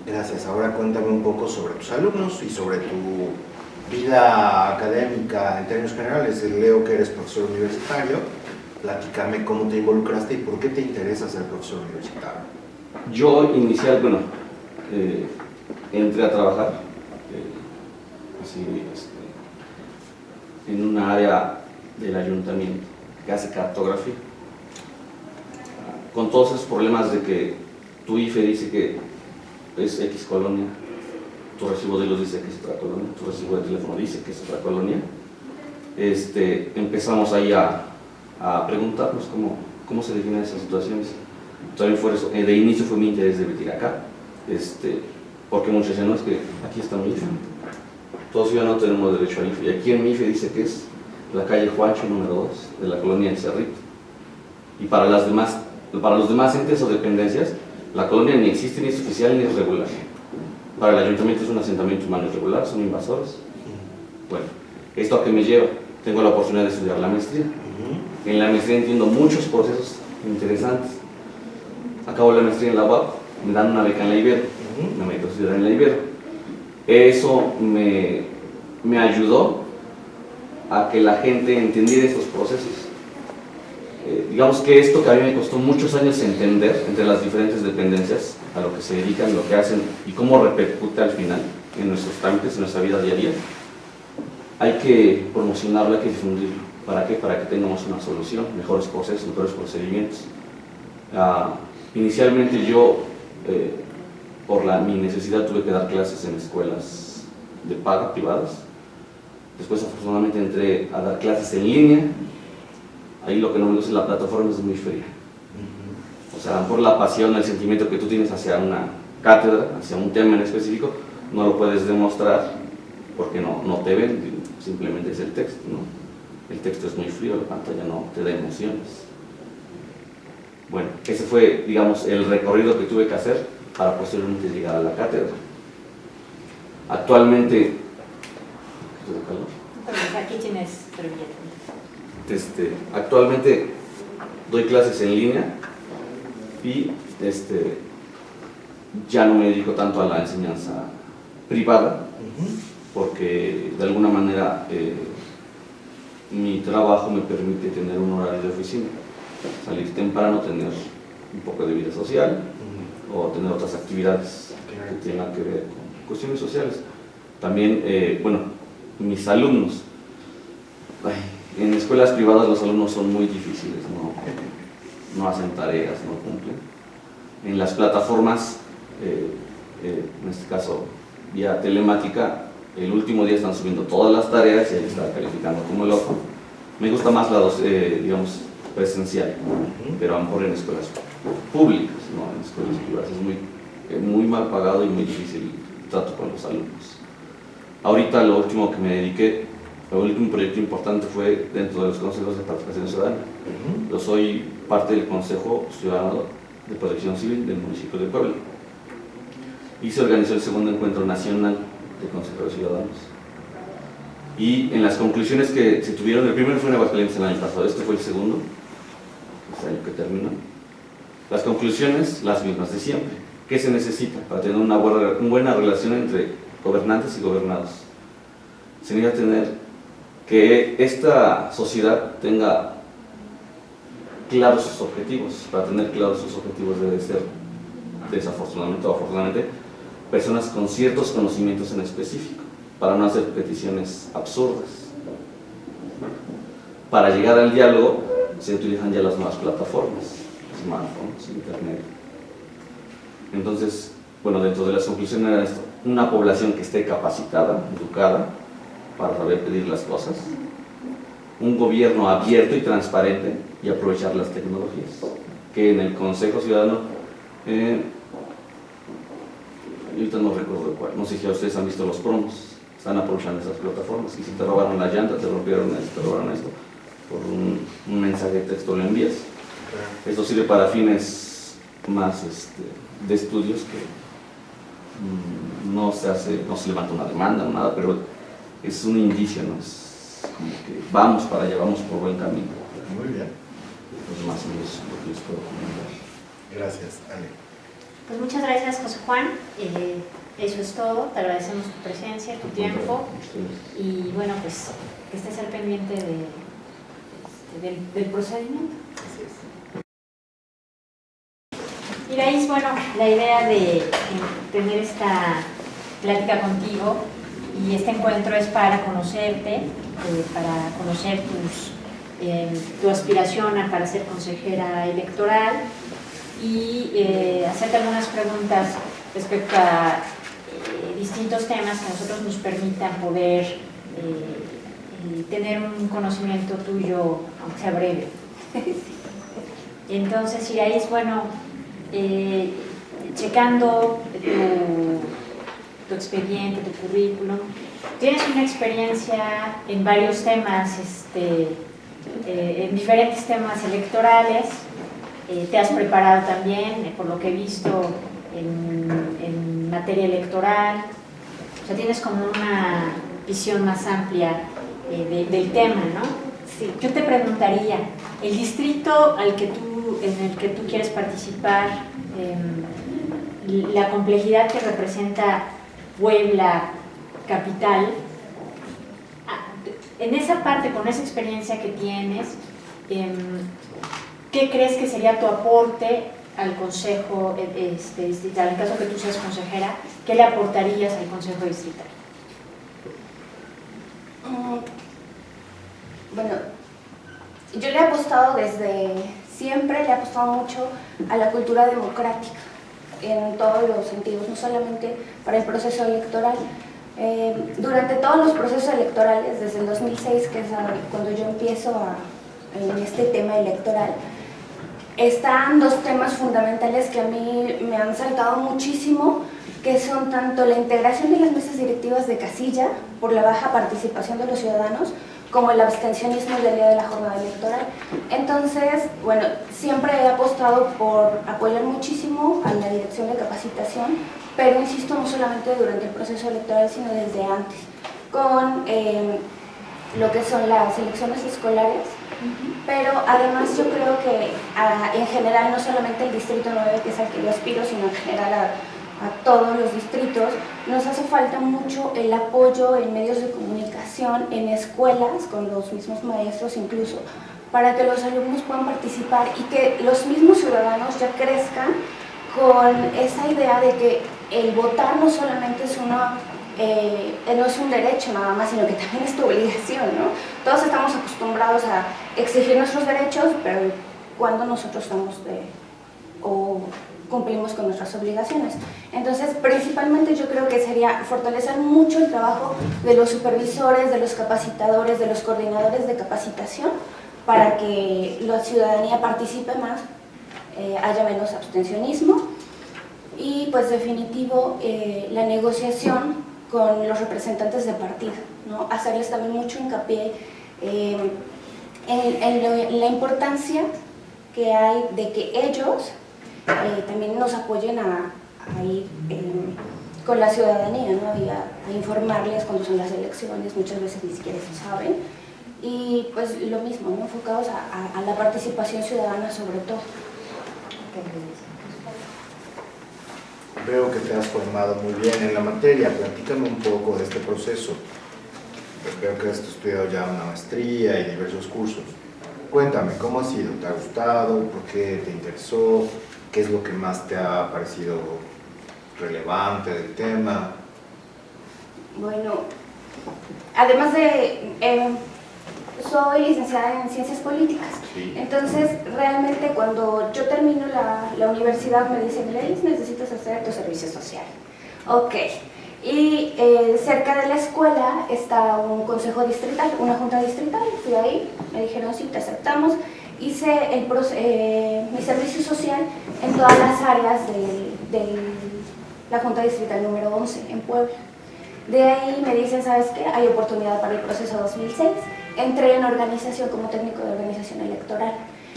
Gracias. Ahora cuéntame un poco sobre tus alumnos y sobre tu vida académica en términos generales. Leo que eres profesor universitario. Platícame cómo te involucraste y por qué te interesa ser profesor universitario. Yo entré a trabajar en una área del ayuntamiento que hace cartografía, con todos esos problemas de que tu IFE dice que es X colonia, tu recibo de luz dice que es otra colonia, tu recibo de teléfono dice que es otra colonia. Empezamos ahí a preguntarnos cómo se definen esas situaciones. También fue eso, de inicio fue mi interés de venir acá, porque muchos decían, no, es que aquí está mi IFE, todos ya no tenemos derecho al IFE, y aquí en mi IFE dice que es la calle Juancho número 2 de la colonia El Cerrito, y para los demás entes o dependencias, la colonia ni existe, ni es oficial, ni es regular. Para el ayuntamiento es un asentamiento humano irregular, son invasores. Bueno, ¿esto a qué me lleva? Tengo la oportunidad de estudiar la maestría. En la maestría entiendo muchos procesos interesantes. Acabo la maestría en la UAP, me dan una beca en la Ibero, me meto a estudiar en la Ibero. Eso me ayudó a que la gente entendiera estos procesos. Digamos que esto que a mí me costó muchos años entender entre las diferentes dependencias, a lo que se dedican, lo que hacen y cómo repercute al final en nuestros trámites, en nuestra vida diaria, hay que promocionarlo, hay que difundirlo. ¿Para qué? Para que tengamos una solución, mejores procesos, mejores procedimientos. Inicialmente yo, por mi necesidad, tuve que dar clases en escuelas de paga, privadas. Después, afortunadamente, entré a dar clases en línea. Ahí lo que no me gusta es la plataforma, es muy fría. O sea, por la pasión, el sentimiento que tú tienes hacia una cátedra, hacia un tema en específico, no lo puedes demostrar porque no te ven, simplemente es el texto, ¿no? El texto es muy frío, la pantalla no te da emociones. Bueno, ese fue, digamos, el recorrido que tuve que hacer para posteriormente llegar a la cátedra. Actualmente... Aquí tienes servilleta. Actualmente doy clases en línea y ya no me dedico tanto a la enseñanza privada, porque de alguna manera mi trabajo me permite tener un horario de oficina, salir temprano, tener un poco de vida social o tener otras actividades que tengan que ver con cuestiones sociales. También, bueno, mis alumnos, en escuelas privadas los alumnos son muy difíciles, no hacen tareas, no cumplen. En las plataformas, en este caso vía telemática, el último día están subiendo todas las tareas y ahí está calificando como loco. Me gusta más la digamos, presencial, pero a lo mejor en escuelas públicas, no en escuelas privadas. Es muy mal pagado y muy difícil el trato con los alumnos. Ahorita lo último que me dediqué, el último proyecto importante fue dentro de los consejos de participación ciudadana. Yo soy parte del Consejo Ciudadano de Protección Civil del municipio de Puebla. Y se organizó el segundo encuentro nacional de consejeros ciudadanos. Y en las conclusiones que se tuvieron, el primero fue en Aguascalientes el año pasado, este fue el segundo, este año que terminó. Las conclusiones, las mismas de siempre. ¿Qué se necesita para tener una buena relación entre gobernantes y gobernados? Se necesita tener que esta sociedad tenga claros sus objetivos. Para tener claros sus objetivos debe ser, desafortunadamente o afortunadamente, personas con ciertos conocimientos en específico, para no hacer peticiones absurdas. Para llegar al diálogo se utilizan ya las nuevas plataformas, smartphones, internet. Entonces, bueno, dentro de las conclusiones era esto: una población que esté capacitada, educada, para saber pedir las cosas, un gobierno abierto y transparente y aprovechar las tecnologías, que en el Consejo Ciudadano, ahorita no recuerdo cuál, no sé si ustedes han visto los promos, están aprovechando esas plataformas, y si te robaron la llanta, te rompieron esto, te robaron esto, por un mensaje de texto lo envías. Esto sirve para fines más de estudios que no se levanta una demanda, nada, pero es un indicio, ¿no? Es como que vamos para allá, vamos por buen camino. Muy bien. Pues más o menos lo que les puedo comentar. Gracias, Ale. Pues muchas gracias, José Juan. Eso es todo. Te agradecemos tu presencia, tu tiempo. Y bueno, pues que estés al pendiente del procedimiento. Así es. Iraís, bueno, la idea de tener esta plática contigo y este encuentro es para conocerte, para conocer tu aspiración para ser consejera electoral y hacerte algunas preguntas respecto a distintos temas que a nosotros nos permitan poder tener un conocimiento tuyo, aunque sea breve. Entonces, Iraís, bueno, checando tu expediente, tu currículum, tienes una experiencia en varios temas, en diferentes temas electorales, te has preparado también, por lo que he visto, en materia electoral, o sea, tienes como una visión más amplia del tema, ¿no? Sí. Yo te preguntaría, el distrito en el que tú quieres participar, la complejidad que representa Puebla capital, en esa parte, con esa experiencia que tienes, ¿qué crees que sería tu aporte al Consejo Distrital? En caso que tú seas consejera, ¿qué le aportarías al Consejo Distrital? Bueno, yo le he apostado desde siempre, le he apostado mucho a la cultura democrática en todos los sentidos, no solamente para el proceso electoral. Durante todos los procesos electorales, desde el 2006, que es cuando yo empiezo en este tema electoral, están dos temas fundamentales que a mí me han saltado muchísimo, que son tanto la integración de las mesas directivas de casilla por la baja participación de los ciudadanos, como el abstencionismo del día de la jornada electoral. Entonces, bueno, siempre he apostado por apoyar muchísimo a la dirección de capacitación, pero insisto, no solamente durante el proceso electoral, sino desde antes, con lo que son las elecciones escolares, pero además yo creo que en general, no solamente el Distrito 9, que es al que yo aspiro, sino en general a todos los distritos, nos hace falta mucho el apoyo en medios de comunicación, en escuelas, con los mismos maestros incluso, para que los alumnos puedan participar y que los mismos ciudadanos ya crezcan con esa idea de que el votar no solamente es no es un derecho nada más, sino que también es tu obligación, ¿no? Todos estamos acostumbrados a exigir nuestros derechos, pero cuando nosotros o cumplimos con nuestras obligaciones. Entonces, principalmente yo creo que sería fortalecer mucho el trabajo de los supervisores, de los capacitadores, de los coordinadores de capacitación, para que la ciudadanía participe más, haya menos abstencionismo y pues definitivo la negociación con los representantes de partido, ¿no? Hacerles también mucho hincapié en la importancia que hay de que ellos también nos apoyen a ir con la ciudadanía, ¿no? Y a informarles cuando son las elecciones, muchas veces ni siquiera se saben, y pues lo mismo, ¿no? Enfocados a la participación ciudadana sobre todo. Veo que te has formado muy bien en la materia. Platícame un poco de este proceso. Veo que has estudiado ya una maestría y diversos cursos. Cuéntame, ¿cómo ha sido? ¿Te ha gustado? ¿Por qué te interesó? ¿Qué es lo que más te ha parecido relevante del tema? Bueno, además de... soy licenciada en Ciencias Políticas, sí. Entonces realmente cuando yo termino la universidad me dicen, Leis, necesitas hacer tu servicio social. Ok, y cerca de la escuela está un consejo distrital, una junta distrital, fui ahí, me dijeron sí, te aceptamos. Hice mi servicio social en todas las áreas de la junta distrital número 11 en Puebla. De ahí me dicen, ¿sabes qué? Hay oportunidad para el proceso 2006. Entré en organización como técnico de organización electoral.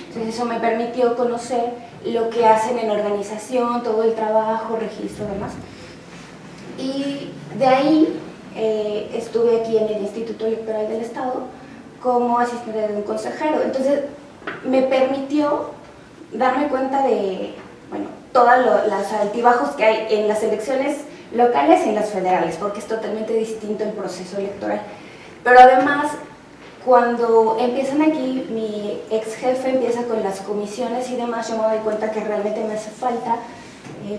Entonces eso me permitió conocer lo que hacen en organización, todo el trabajo, registro, demás. Y de ahí estuve aquí en el Instituto Electoral del Estado como asistente de un consejero. Entonces me permitió darme cuenta de, bueno, todos los altibajos que hay en las elecciones locales y en las federales, porque es totalmente distinto el proceso electoral. Pero además, cuando empiezan aquí, mi ex jefe empieza con las comisiones y demás, yo me doy cuenta que realmente me hace falta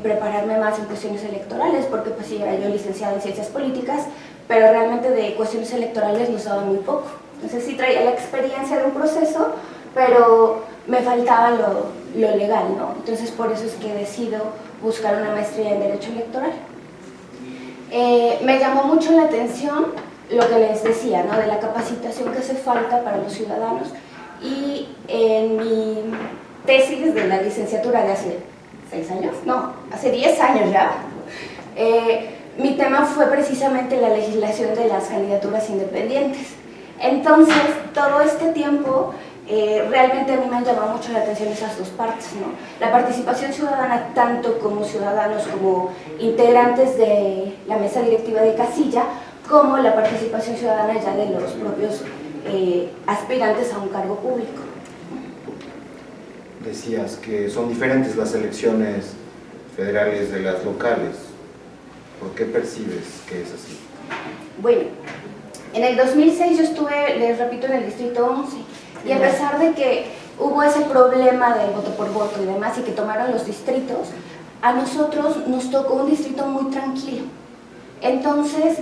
prepararme más en cuestiones electorales, porque pues sí, era yo licenciada en Ciencias Políticas, pero realmente de cuestiones electorales nos daba muy poco. Entonces sí traía la experiencia de un proceso, pero me faltaba lo legal, ¿no? Entonces por eso es que decido buscar una maestría en Derecho Electoral. Me llamó mucho la atención lo que les decía, ¿no? De la capacitación que hace falta para los ciudadanos, y en mi tesis de la licenciatura de hace 6 años, no, hace 10 años ya, mi tema fue precisamente la legislación de las candidaturas independientes. Entonces, todo este tiempo, realmente a mí me han llamado mucho la atención esas dos partes, ¿no? La participación ciudadana, tanto como ciudadanos, como integrantes de la mesa directiva de casilla, como la participación ciudadana ya de los propios aspirantes a un cargo público. Decías que son diferentes las elecciones federales de las locales. ¿Por qué percibes que es así? Bueno, en el 2006 yo estuve, les repito, en el Distrito 11, y a pesar de que hubo ese problema del voto por voto y demás, y que tomaron los distritos, a nosotros nos tocó un distrito muy tranquilo. Entonces,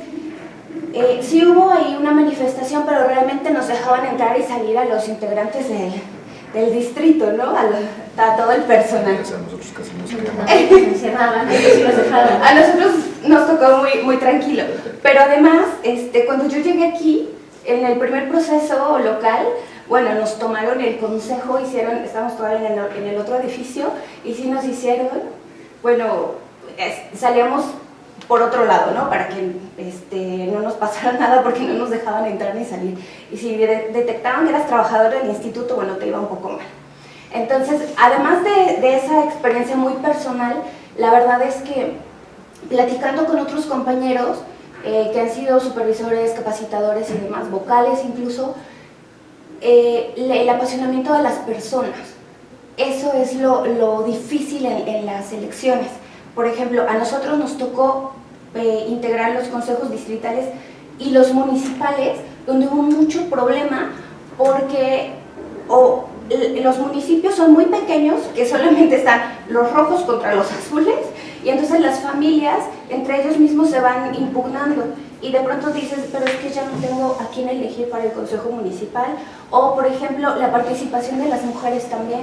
sí hubo ahí una manifestación, pero realmente nos dejaban entrar y salir a los integrantes del distrito, ¿no? A todo el personal. O sea, nosotros casi nos cerraban, a nosotros nos tocó muy tranquilo. Pero además, cuando yo llegué aquí, en el primer proceso local, bueno, nos tomaron el consejo, estábamos todavía en el otro edificio, y sí nos hicieron, bueno, salíamos por otro lado, ¿no? Para que no nos pasara nada, porque no nos dejaban entrar ni salir. Y si detectaban que eras trabajador del instituto, bueno, te iba un poco mal. Entonces, además de esa experiencia muy personal, la verdad es que platicando con otros compañeros, que han sido supervisores, capacitadores y demás, vocales incluso, el apasionamiento de las personas. Eso es lo difícil en las elecciones. Por ejemplo, a nosotros nos tocó integrar los consejos distritales y los municipales, donde hubo mucho problema porque los municipios son muy pequeños, que solamente están los rojos contra los azules, y entonces las familias entre ellos mismos se van impugnando y de pronto dices, pero es que ya no tengo a quién elegir para el consejo municipal. O por ejemplo la participación de las mujeres también.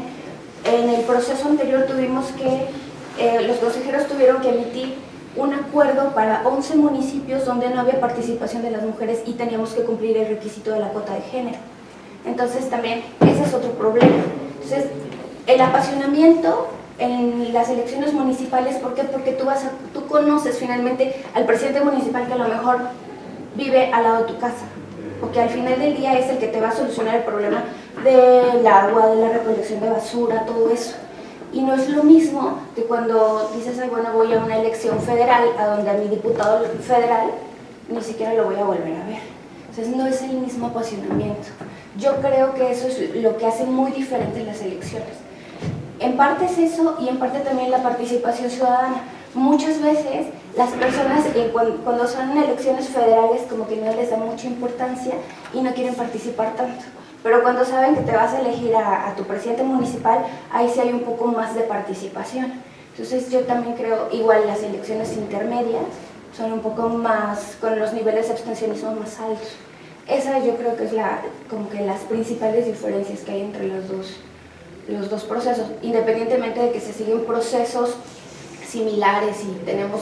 En el proceso anterior tuvimos que, los consejeros tuvieron que emitir un acuerdo para 11 municipios donde no había participación de las mujeres y teníamos que cumplir el requisito de la cuota de género. Entonces también ese es otro problema. Entonces el apasionamiento en las elecciones municipales, ¿por qué? Porque tú conoces finalmente al presidente municipal que a lo mejor vive al lado de tu casa, porque al final del día es el que te va a solucionar el problema del agua, de la recolección de basura, todo eso. Y no es lo mismo que cuando dices, ay, bueno, voy a una elección federal, a donde a mi diputado federal ni siquiera lo voy a volver a ver. Entonces no es el mismo apasionamiento. Yo creo que eso es lo que hace muy diferentes las elecciones. En parte es eso y en parte también la participación ciudadana. Muchas veces las personas cuando son elecciones federales como que no les da mucha importancia y no quieren participar tanto. Pero cuando saben que te vas a elegir a tu presidente municipal, ahí sí hay un poco más de participación. Entonces yo también creo, igual las elecciones intermedias son un poco más, con los niveles de abstencionismo más altos. Esa yo creo que es como que las principales diferencias que hay entre los dos procesos, independientemente de que se siguen procesos similares y tenemos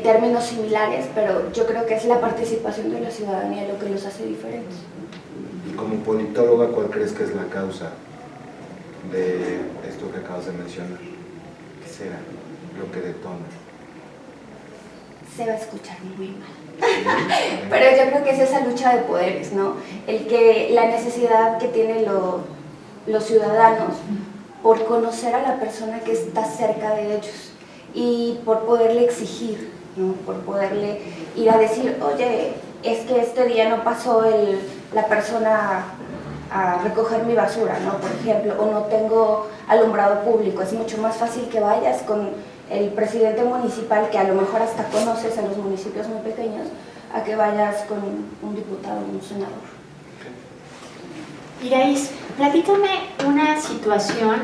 términos similares, pero yo creo que es la participación de la ciudadanía lo que los hace diferentes. Y como politóloga, ¿cuál crees que es la causa de esto que acabas de mencionar? ¿Qué será lo que detona? Se va a escuchar muy mal, pero yo creo que es esa lucha de poderes, ¿no? La necesidad que tienen los ciudadanos por conocer a la persona que está cerca de ellos y por poderle exigir, ¿no? Por poderle ir a decir, oye, es que este día no pasó la persona a recoger mi basura, ¿no? Por ejemplo, o no tengo alumbrado público. Es mucho más fácil que vayas con el presidente municipal, que a lo mejor hasta conoces en los municipios muy pequeños, a que vayas con un diputado o un senador. Iraís, platícame una situación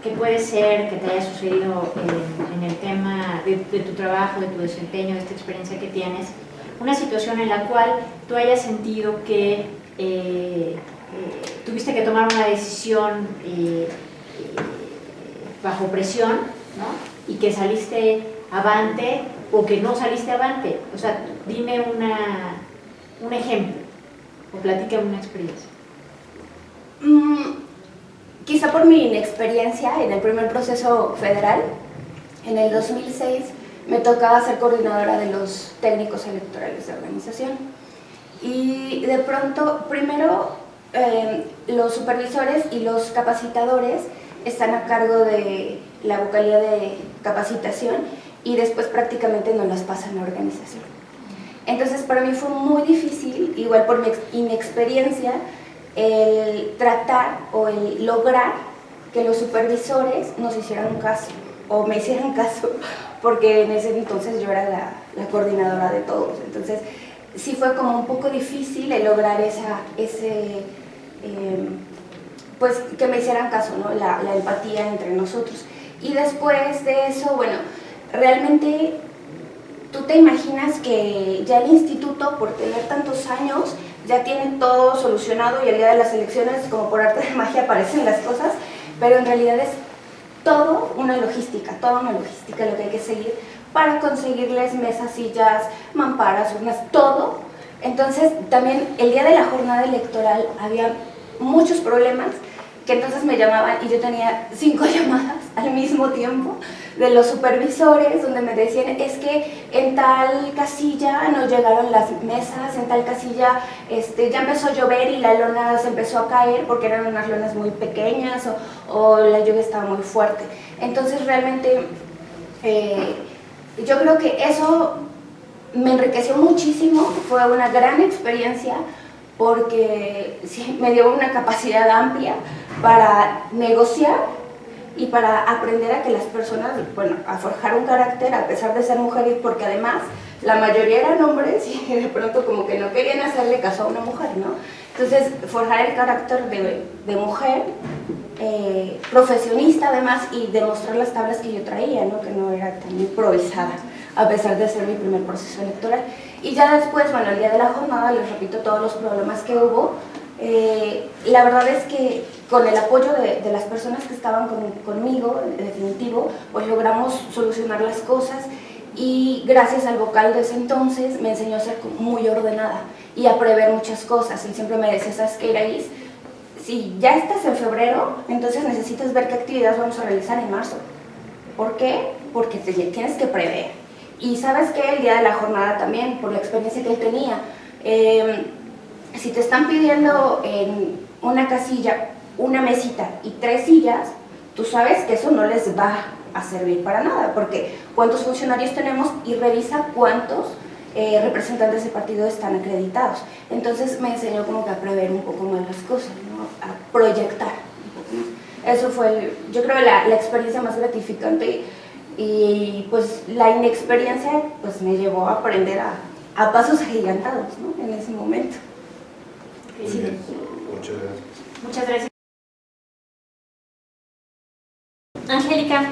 que puede ser que te haya sucedido en el tema de tu trabajo, de tu desempeño, de esta experiencia que tienes, una situación en la cual tú hayas sentido que tuviste que tomar una decisión bajo presión, ¿no? Y que saliste avante o que no saliste avante. O sea, dime un ejemplo o platícame una experiencia. Quizá por mi inexperiencia en el primer proceso federal, en el 2006 me tocaba ser coordinadora de los técnicos electorales de organización. Y de pronto, primero, los supervisores y los capacitadores están a cargo de la vocalía de capacitación y después prácticamente nos las pasan a organización. Entonces para mí fue muy difícil, igual por mi inexperiencia, el tratar o el lograr que los supervisores nos hicieran caso o me hicieran caso, porque en ese entonces yo era la coordinadora de todos. Entonces sí fue como un poco difícil el lograr pues que me hicieran caso, ¿no? La empatía entre nosotros. Y después de eso, bueno, realmente tú te imaginas que ya el instituto, por tener tantos años, ya tiene todo solucionado y el día de las elecciones, como por arte de magia, aparecen las cosas, pero en realidad es toda una logística lo que hay que seguir para conseguirles mesas, sillas, mamparas, urnas, todo. Entonces, también el día de la jornada electoral había muchos problemas que entonces me llamaban y yo tenía 5 llamadas al mismo tiempo de los supervisores donde me decían, es que en tal casilla no llegaron las mesas, en tal casilla ya empezó a llover y la lona se empezó a caer porque eran unas lonas muy pequeñas o la lluvia estaba muy fuerte. Entonces realmente yo creo que eso me enriqueció muchísimo, fue una gran experiencia porque sí, me dio una capacidad amplia para negociar y para aprender a que las personas, bueno, a forjar un carácter a pesar de ser mujeres, porque además la mayoría eran hombres y de pronto como que no querían hacerle caso a una mujer, ¿no? Entonces, forjar el carácter de mujer, profesionista además, y demostrar las tablas que yo traía, ¿no? Que no era tan improvisada, a pesar de ser mi primer proceso electoral. Y ya después, bueno, el día de la jornada, les repito todos los problemas que hubo. La verdad es que con el apoyo de las personas que estaban conmigo, en definitivo, pues logramos solucionar las cosas, y gracias al vocal de ese entonces me enseñó a ser muy ordenada y a prever muchas cosas. Él siempre me decía, ¿sabes qué, Iraís? Si ya estás en febrero, entonces necesitas ver qué actividades vamos a realizar en marzo. ¿Por qué? Porque tienes que prever. Y ¿sabes qué? El día de la jornada también, por la experiencia que él tenía, si te están pidiendo en una casilla una mesita y 3 sillas, tú sabes que eso no les va a servir para nada, porque ¿cuántos funcionarios tenemos? Y revisa cuántos representantes de partido están acreditados. Entonces me enseñó como que a prever un poco más las cosas, ¿no? A proyectar un poco más. Eso fue, yo creo, la experiencia más gratificante, y pues la inexperiencia pues me llevó a aprender a pasos agigantados, ¿no? En ese momento. Muy bien. Muchas gracias. Muchas gracias. Angélica,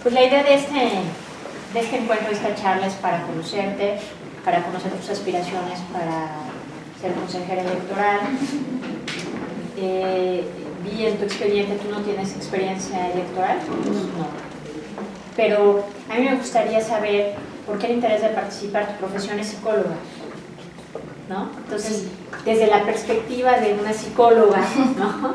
pues la idea de este encuentro, de esta charla, es para conocerte, para conocer tus aspiraciones para ser consejera electoral. Vi en tu expediente, ¿tú no tienes experiencia electoral? No. Pero a mí me gustaría saber por qué el interés de participar. Tu profesión es psicóloga, ¿no? Entonces, sí, desde la perspectiva de una psicóloga, ¿no?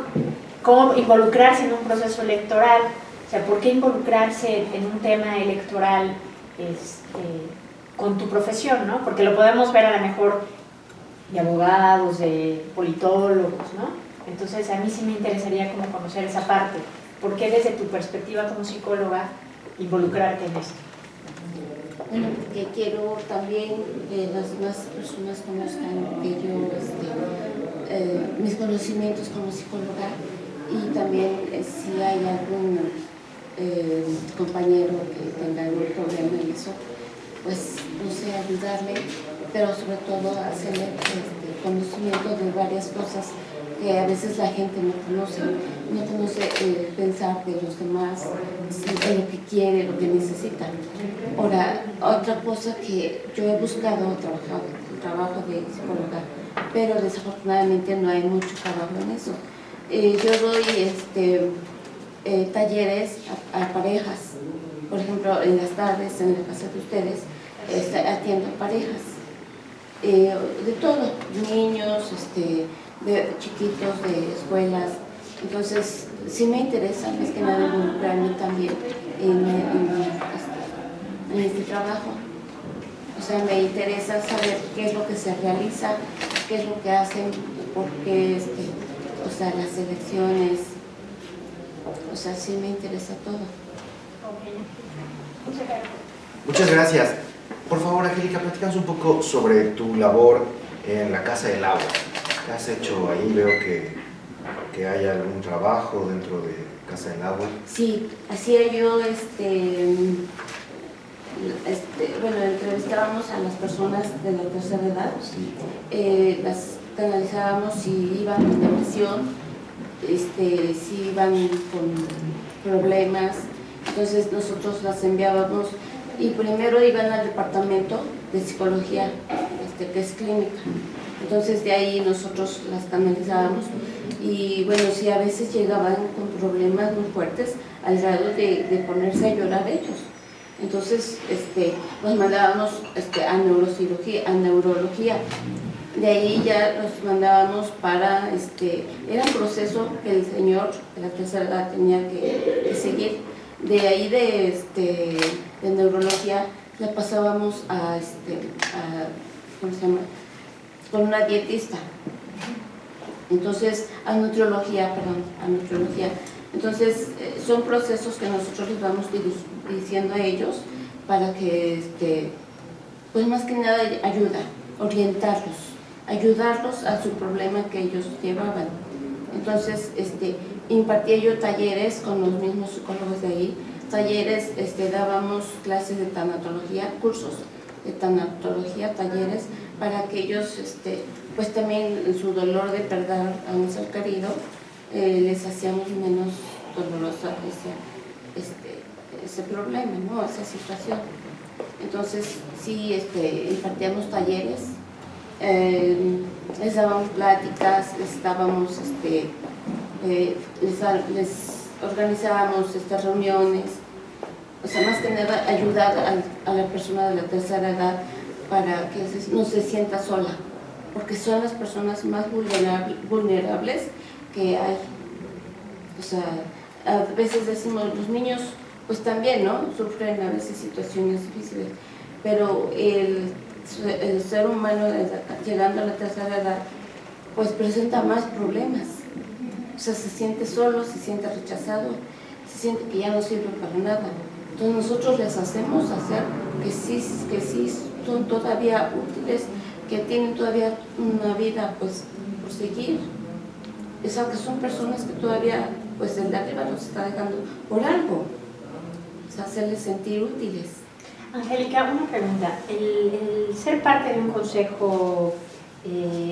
¿Cómo involucrarse en un proceso electoral? O sea, ¿por qué involucrarse en un tema electoral con tu profesión, ¿no? Porque lo podemos ver a lo mejor de abogados, de politólogos, ¿no? Entonces, a mí sí me interesaría como conocer esa parte. ¿Por qué desde tu perspectiva como psicóloga involucrarte en esto? Bueno, porque quiero también que las demás personas conozcan que yo, mis conocimientos como psicóloga, y también si hay algún compañero que tenga algún problema en eso, pues no sé, ayudarle, pero sobre todo hacerle conocimiento de varias cosas que a veces la gente no conoce pensar de los demás, de lo que quiere, lo que necesita. Ahora, otra cosa que yo he buscado, el trabajo de psicóloga, pero desafortunadamente no hay mucho trabajo en eso. Yo doy talleres a parejas, por ejemplo, en las tardes en la casa de ustedes atiendo a parejas, de todo, niños, de chiquitos, de escuelas. Entonces sí me interesa más que nada involucrarme también en este trabajo. O sea, me interesa saber qué es lo que se realiza, qué es lo que hacen, por qué, o sea, las elecciones. O sea, sí me interesa todo. Muchas gracias. Por favor, Angélica, platícanos un poco sobre tu labor en la Casa del Agua. ¿Qué has hecho ahí? Veo que hay algún trabajo dentro de Casa del Agua. Sí, hacía yo, bueno, entrevistábamos a las personas de la tercera edad, sí. Las canalizábamos si iban con depresión, si iban con problemas, entonces nosotros las enviábamos y primero iban al departamento de psicología, que es clínica. Entonces de ahí nosotros las canalizábamos y bueno, sí, a veces llegaban con problemas muy fuertes al grado de ponerse a llorar ellos. Entonces los mandábamos a neurología. De ahí ya los mandábamos para, era un proceso que el señor de la tercera edad tenía que seguir. De ahí de neurología le pasábamos a ¿cómo se llama? Con una dietista. Entonces, a nutriología. Entonces, son procesos que nosotros les vamos diciendo a ellos para que pues más que nada ayuda, ayudarlos a su problema que ellos llevaban. Entonces, impartía yo talleres con los mismos psicólogos de ahí, talleres, dábamos clases de tanatología, cursos de tanatología, talleres, para que ellos, pues también en su dolor de perder a un ser querido, les hacíamos menos dolorosa ese problema, ¿no? Esa situación. Entonces, sí, impartíamos talleres, les dábamos pláticas, les organizábamos reuniones, o sea, más que nada ayudar a la persona de la tercera edad para que no se sienta sola, porque son las personas más vulnerables que hay. O sea, a veces decimos, los niños pues también, ¿no? Sufren a veces situaciones difíciles, pero el ser humano llegando a la tercera edad pues presenta más problemas. O sea, se siente solo, se siente rechazado, se siente que ya no sirve para nada. Entonces nosotros les hacemos hacer que sí son todavía útiles, que tienen todavía una vida pues por seguir. O sea, que son personas que todavía pues el de arriba los está dejando por algo. O sea, hacerles sentir útiles. Angélica, una pregunta. El ser parte de un consejo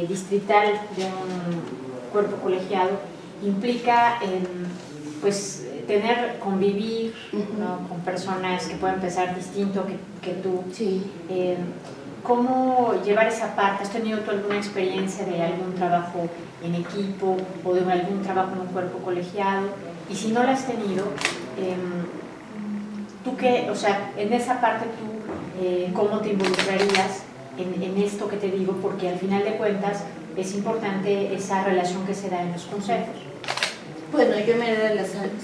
distrital de un cuerpo colegiado implica pues convivir, ¿no? Con personas que pueden pensar distinto que tú. Sí. ¿Cómo llevar esa parte? ¿Has tenido tú alguna experiencia de algún trabajo en equipo o de algún trabajo en un cuerpo colegiado? Y si no lo has tenido, ¿tú qué, o sea, en esa parte tú cómo te involucrarías en esto que te digo? Porque al final de cuentas es importante esa relación que se da en los consejos. Bueno, yo me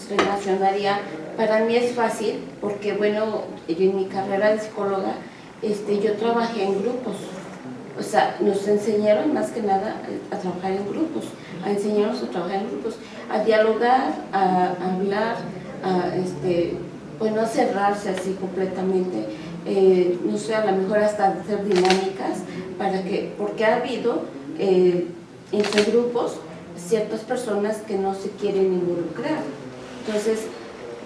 relacionaría, para mí es fácil, porque bueno, yo en mi carrera de psicóloga, yo trabajé en grupos, o sea, nos enseñaron más que nada a trabajar en grupos, a enseñarnos a trabajar en grupos, a dialogar, a hablar, a cerrarse así completamente, no sé, a lo mejor hasta hacer dinámicas, porque ha habido entre grupos ciertas personas que no se quieren involucrar, entonces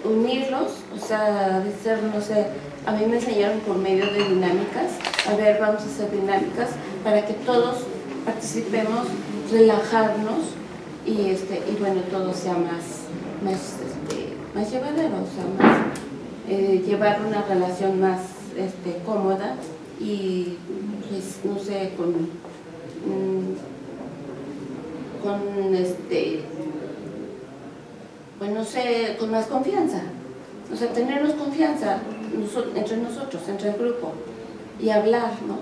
unirlos, o sea, de ser, no sé, a mí me enseñaron por medio de dinámicas, a ver, vamos a hacer dinámicas para que todos participemos, relajarnos y bueno, todo sea más llevadero, o sea, más, llevar una relación más cómoda y pues, no sé, pues no sé, con más confianza, o sea, tenernos confianza entre nosotros, entre el grupo, y hablar, ¿no?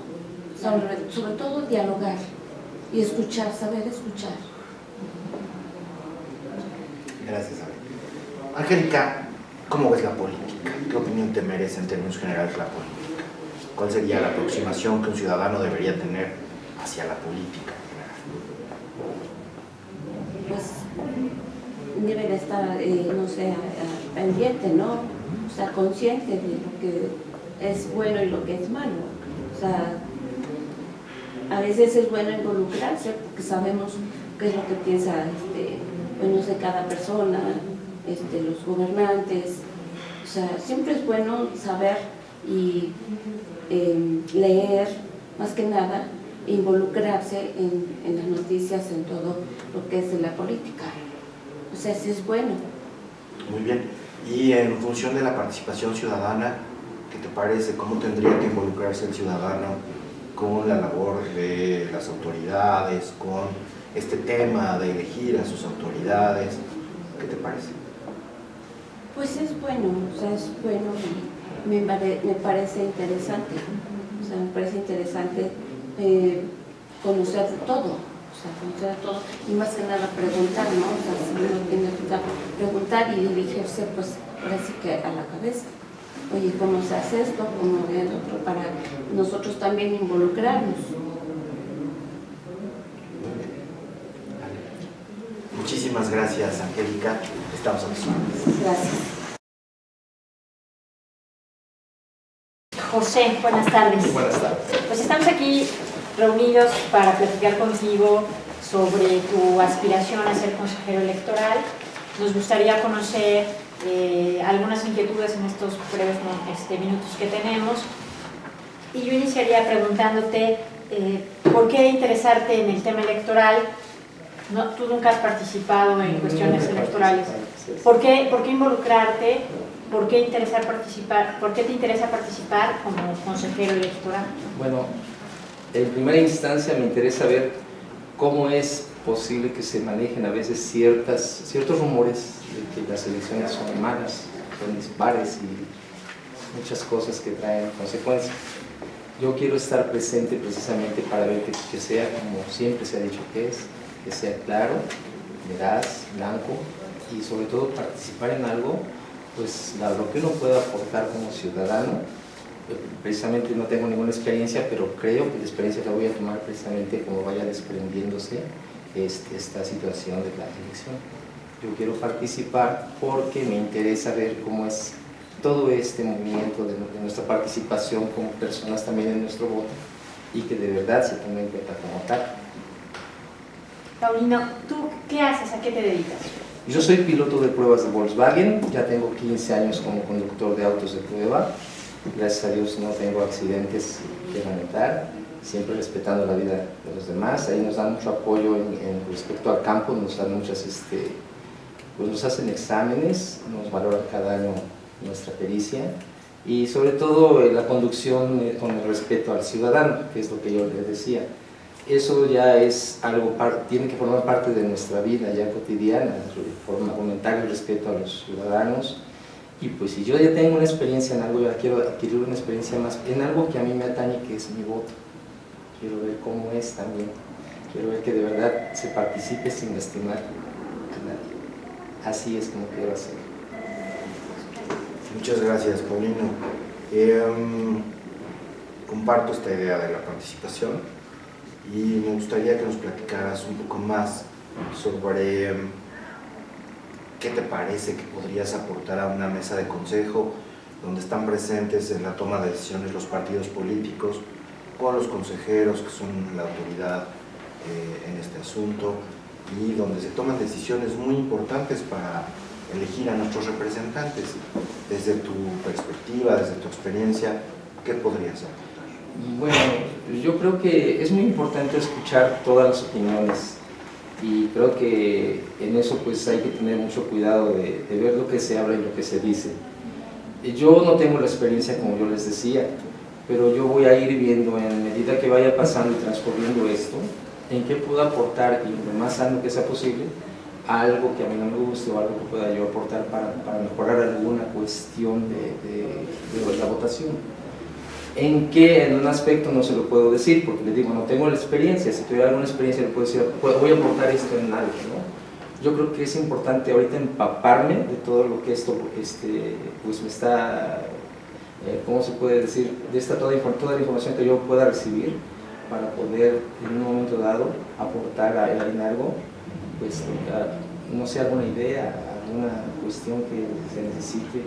Sobre todo dialogar y escuchar, saber escuchar. Gracias, Angélica, ¿cómo ves la política? ¿Qué opinión te merece en términos generales la política? ¿Cuál sería la aproximación que un ciudadano debería tener hacia la política en general? Pues debe de estar, no sé, pendiente, ¿no? O sea, consciente de lo que es bueno y lo que es malo. O sea, a veces es bueno involucrarse porque sabemos qué es lo que piensa, bueno, de cada persona, los gobernantes. O sea, siempre es bueno saber y leer, más que nada, involucrarse en las noticias, en todo lo que es de la política. O sea, sí es bueno. Muy bien. Y en función de la participación ciudadana, ¿qué te parece? ¿Cómo tendría que involucrarse el ciudadano con la labor de las autoridades, con este tema de elegir a sus autoridades? ¿Qué te parece? Pues es bueno, o sea, es bueno y me parece interesante. O sea, me parece interesante conocer de todo. O sea, conocer todo y más que nada preguntar, ¿no? O sea, si uno tiene que preguntar y dirigirse, pues ahora sí que a la cabeza. Oye, ¿cómo se hace esto? ¿Cómo ve el otro? Para nosotros también involucrarnos. Muchísimas gracias, Angélica. Estamos a tus órdenes. Gracias. José, buenas tardes. Buenas tardes. Pues estamos aquí reunidos para platicar contigo sobre tu aspiración a ser consejero electoral. Nos gustaría conocer algunas inquietudes en estos breves minutos que tenemos. Y yo iniciaría preguntándote por qué interesarte en el tema electoral. No, tú nunca has participado en cuestiones electorales. ¿Por qué involucrarte? ¿Por qué te interesa participar como consejero electoral? Bueno, en primera instancia me interesa ver cómo es posible que se manejen a veces ciertos rumores de que las elecciones son malas, son dispares y muchas cosas que traen consecuencias. Yo quiero estar presente precisamente para ver que sea como siempre se ha dicho que sea claro, veraz, blanco y sobre todo participar en algo, pues lo que uno puede aportar como ciudadano. Precisamente no tengo ninguna experiencia, pero creo que la experiencia la voy a tomar precisamente como vaya desprendiéndose esta situación de la elección. Yo quiero participar porque me interesa ver cómo es todo este movimiento de nuestra participación como personas también en nuestro voto y que de verdad se tome en cuenta como tal. Paulino, ¿tú qué haces? ¿A qué te dedicas? Yo soy piloto de pruebas de Volkswagen, ya tengo 15 años como conductor de autos de prueba. Gracias a Dios no tengo accidentes que lamentar, siempre respetando la vida de los demás. Ahí nos dan mucho apoyo en respecto al campo, nos dan pues nos hacen exámenes, nos valoran cada año nuestra pericia y sobre todo la conducción con el respeto al ciudadano, que es lo que yo les decía. Eso ya es algo, tiene que formar parte de nuestra vida ya cotidiana, fomentar el respeto a los ciudadanos. Y pues si yo ya tengo una experiencia en algo, yo quiero adquirir una experiencia más en algo que a mí me atañe, que es mi voto. Quiero ver cómo es también. Quiero ver que de verdad se participe sin lastimar a nadie. Así es como quiero hacerlo. Muchas gracias, Paulino. Comparto esta idea de la participación y me gustaría que nos platicaras un poco más sobre qué te parece que podrías aportar a una mesa de consejo donde están presentes en la toma de decisiones los partidos políticos, con los consejeros que son la autoridad en este asunto y donde se toman decisiones muy importantes para elegir a nuestros representantes. Desde tu perspectiva, desde tu experiencia, ¿qué podrías aportar? Bueno, yo creo que es muy importante escuchar todas las opiniones y creo que en eso pues hay que tener mucho cuidado de ver lo que se habla y lo que se dice. Yo no tengo la experiencia como yo les decía, pero yo voy a ir viendo en medida que vaya pasando y transcurriendo esto, en qué puedo aportar y lo más sano que sea posible, algo que a mí no me guste o algo que pueda yo aportar para mejorar alguna cuestión de la votación. En un aspecto no se lo puedo decir, porque le digo, no tengo la experiencia. Si tuviera alguna experiencia le puedo decir, voy a aportar esto en algo, ¿no? Yo creo que es importante ahorita empaparme de todo lo que esto pues me está, ¿cómo se puede decir? De toda la información que yo pueda recibir para poder en un momento dado aportar en algo, pues no sé, alguna idea, alguna cuestión que se necesite.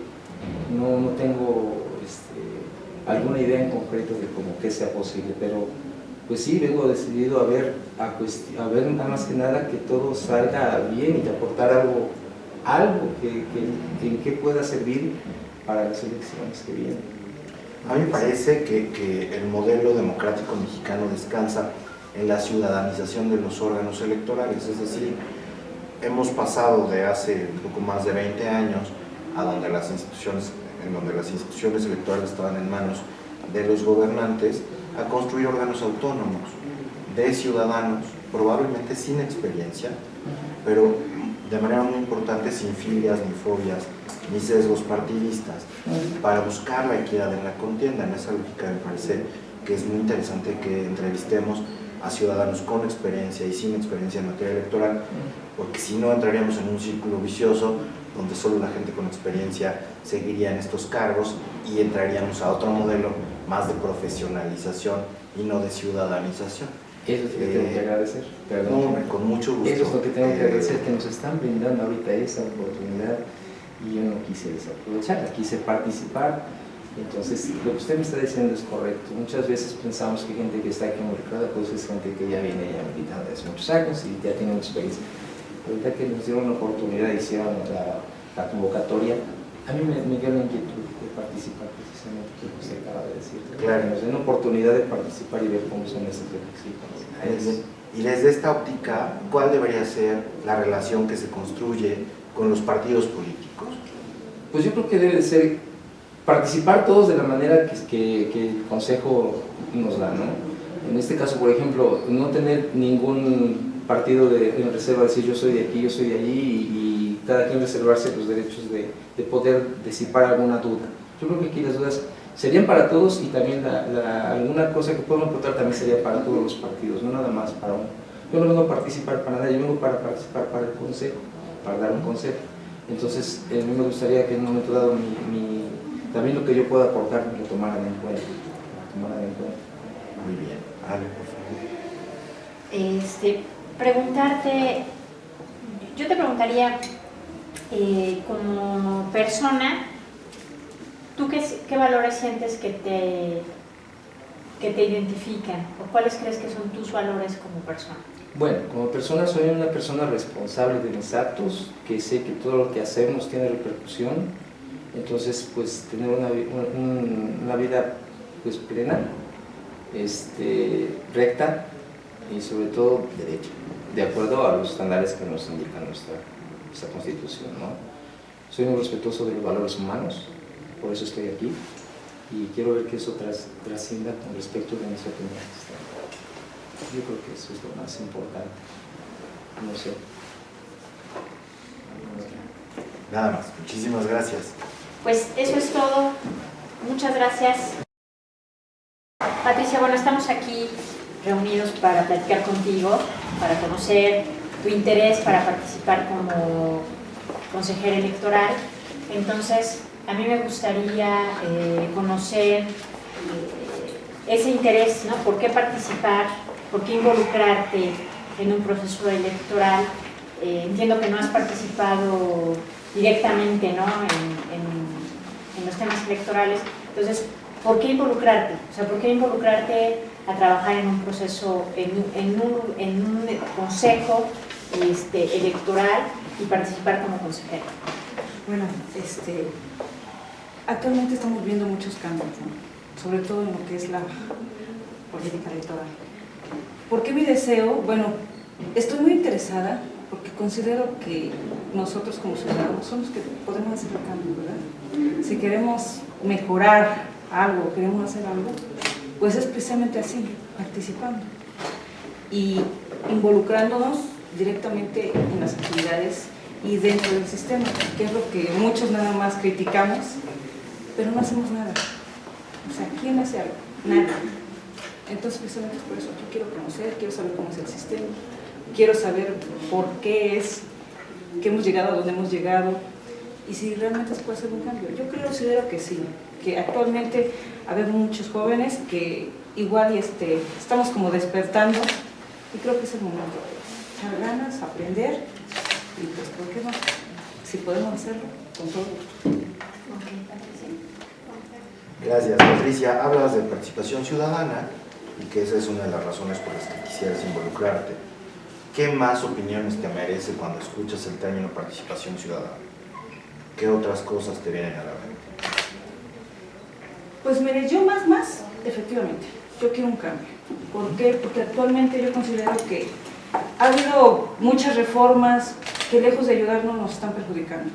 No tengo alguna idea en concreto de cómo que sea posible, pero pues sí, vengo decidido a ver nada más que nada que todo salga bien y de aportar algo que pueda servir para las elecciones que vienen. A mí me parece que el modelo democrático mexicano descansa en la ciudadanización de los órganos electorales, es decir, hemos pasado de hace un poco más de 20 años a donde las instituciones electorales estaban en manos de los gobernantes, a construir órganos autónomos de ciudadanos, probablemente sin experiencia, pero de manera muy importante sin filias, ni fobias, ni sesgos partidistas, para buscar la equidad en la contienda. En esa lógica me parece que es muy interesante que entrevistemos a ciudadanos con experiencia y sin experiencia en materia electoral, porque si no entraríamos en un círculo vicioso donde solo la gente con experiencia seguiría en estos cargos y entraríamos a otro modelo más de profesionalización y no de ciudadanización. Eso es lo que tengo que agradecer. Perdón. No, con mucho gusto. Eso es lo que tengo que agradecer, que nos están brindando ahorita esa oportunidad y yo no quise desaprovechar, quise participar Entonces, lo que usted me está diciendo es correcto. Muchas veces pensamos que gente que está aquí involucrada pues es gente que ya viene ya militada desde hace muchos años y ya tiene mucha experiencia. Ahorita que nos dieron la oportunidad, hicieron la convocatoria, a mí me dio la inquietud de participar precisamente, lo que usted acaba de decir. Claro. Que nos den la oportunidad de participar y ver cómo son esos requisitos. Y desde esta óptica, ¿cuál debería ser la relación que se construye con los partidos políticos? Pues yo creo que debe de ser participar todos de la manera que el Consejo nos da, ¿no? En este caso, por ejemplo, no tener ningún partido en reserva, decir yo soy de aquí, yo soy de allí y cada quien reservarse los derechos de poder disipar alguna duda. Yo creo que aquí las dudas serían para todos y también alguna cosa que podemos aportar también sería para todos los partidos, no nada más para uno. Yo no vengo a participar para nada, yo vengo para participar para el Consejo, para dar un consejo. Entonces, a mí me gustaría que en un momento dado también lo que yo pueda aportar lo tomaran en cuenta. Muy bien. Ale, por favor. Preguntarte, yo te preguntaría, como persona, ¿tú qué valores sientes que te identifican? ¿O cuáles crees que son tus valores como persona? Bueno, como persona soy una persona responsable de mis actos, que sé que todo lo que hacemos tiene repercusión, entonces pues tener una vida pues plena, recta y sobre todo derecha, de acuerdo a los estándares que nos indica nuestra Constitución, ¿no? Soy muy respetuoso de los valores humanos, por eso estoy aquí y quiero ver que eso trascienda con respecto de mis opiniones. Yo creo que eso es lo más importante. No sé. Nada más. Muchísimas gracias. Pues eso es todo. Muchas gracias. Patricia, bueno, estamos aquí reunidos para platicar contigo, para conocer tu interés para participar como consejera electoral. Entonces, a mí me gustaría conocer ese interés, ¿no? ¿Por qué participar? ¿Por qué involucrarte en un proceso electoral? Entiendo que no has participado directamente, ¿no? en los temas electorales. Entonces, ¿por qué involucrarte? O sea, ¿por qué involucrarte a trabajar en un proceso, en un consejo electoral y participar como consejera? Bueno, actualmente estamos viendo muchos cambios, ¿no? Sobre todo en lo que es la política electoral. ¿Por qué mi deseo? Bueno, estoy muy interesada porque considero que nosotros como ciudadanos somos los que podemos hacer el cambio, ¿verdad? Si queremos mejorar algo, queremos hacer algo, pues es precisamente así, participando y involucrándonos directamente en las actividades y dentro del sistema, que es lo que muchos nada más criticamos, pero no hacemos nada. O sea, ¿quién hace algo? Nadie. Entonces, precisamente es por eso, yo quiero conocer, quiero saber cómo es el sistema, quiero saber por qué es que hemos llegado a donde hemos llegado y si realmente se puede hacer un cambio. Yo considero que sí, que actualmente hay muchos jóvenes que igual estamos como despertando y creo que es el momento de echar ganas, aprender y pues, ¿por qué no? Si podemos hacerlo, con todo gusto. Gracias, Patricia. Hablas de participación ciudadana y que esa es una de las razones por las que quisieras involucrarte. ¿Qué más opiniones te merece cuando escuchas el término participación ciudadana? ¿Qué otras cosas te vienen a la mente? Pues mire, yo más, efectivamente, yo quiero un cambio. ¿Por qué? Porque actualmente yo considero que ha habido muchas reformas que lejos de ayudarnos nos están perjudicando.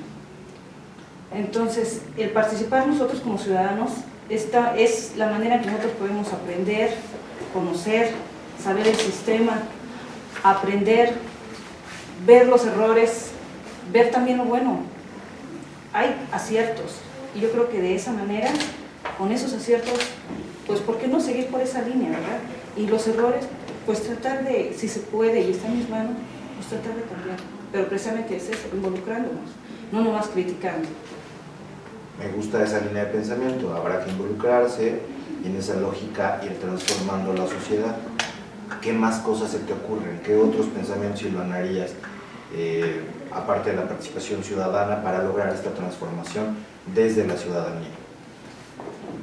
Entonces, el participar nosotros como ciudadanos, esta es la manera en que nosotros podemos aprender, conocer, saber el sistema, aprender, ver los errores, ver también lo bueno. Hay aciertos y yo creo que de esa manera, con esos aciertos, pues ¿por qué no seguir por esa línea, verdad? Y los errores, pues tratar de, si se puede y está en mis manos, pues tratar de cambiar. Pero precisamente es eso, involucrándonos, no nomás criticando. Me gusta esa línea de pensamiento, habrá que involucrarse y en esa lógica ir transformando la sociedad. ¿Qué más cosas se te ocurren? ¿Qué otros pensamientos hilvanarías, aparte de la participación ciudadana, para lograr esta transformación desde la ciudadanía?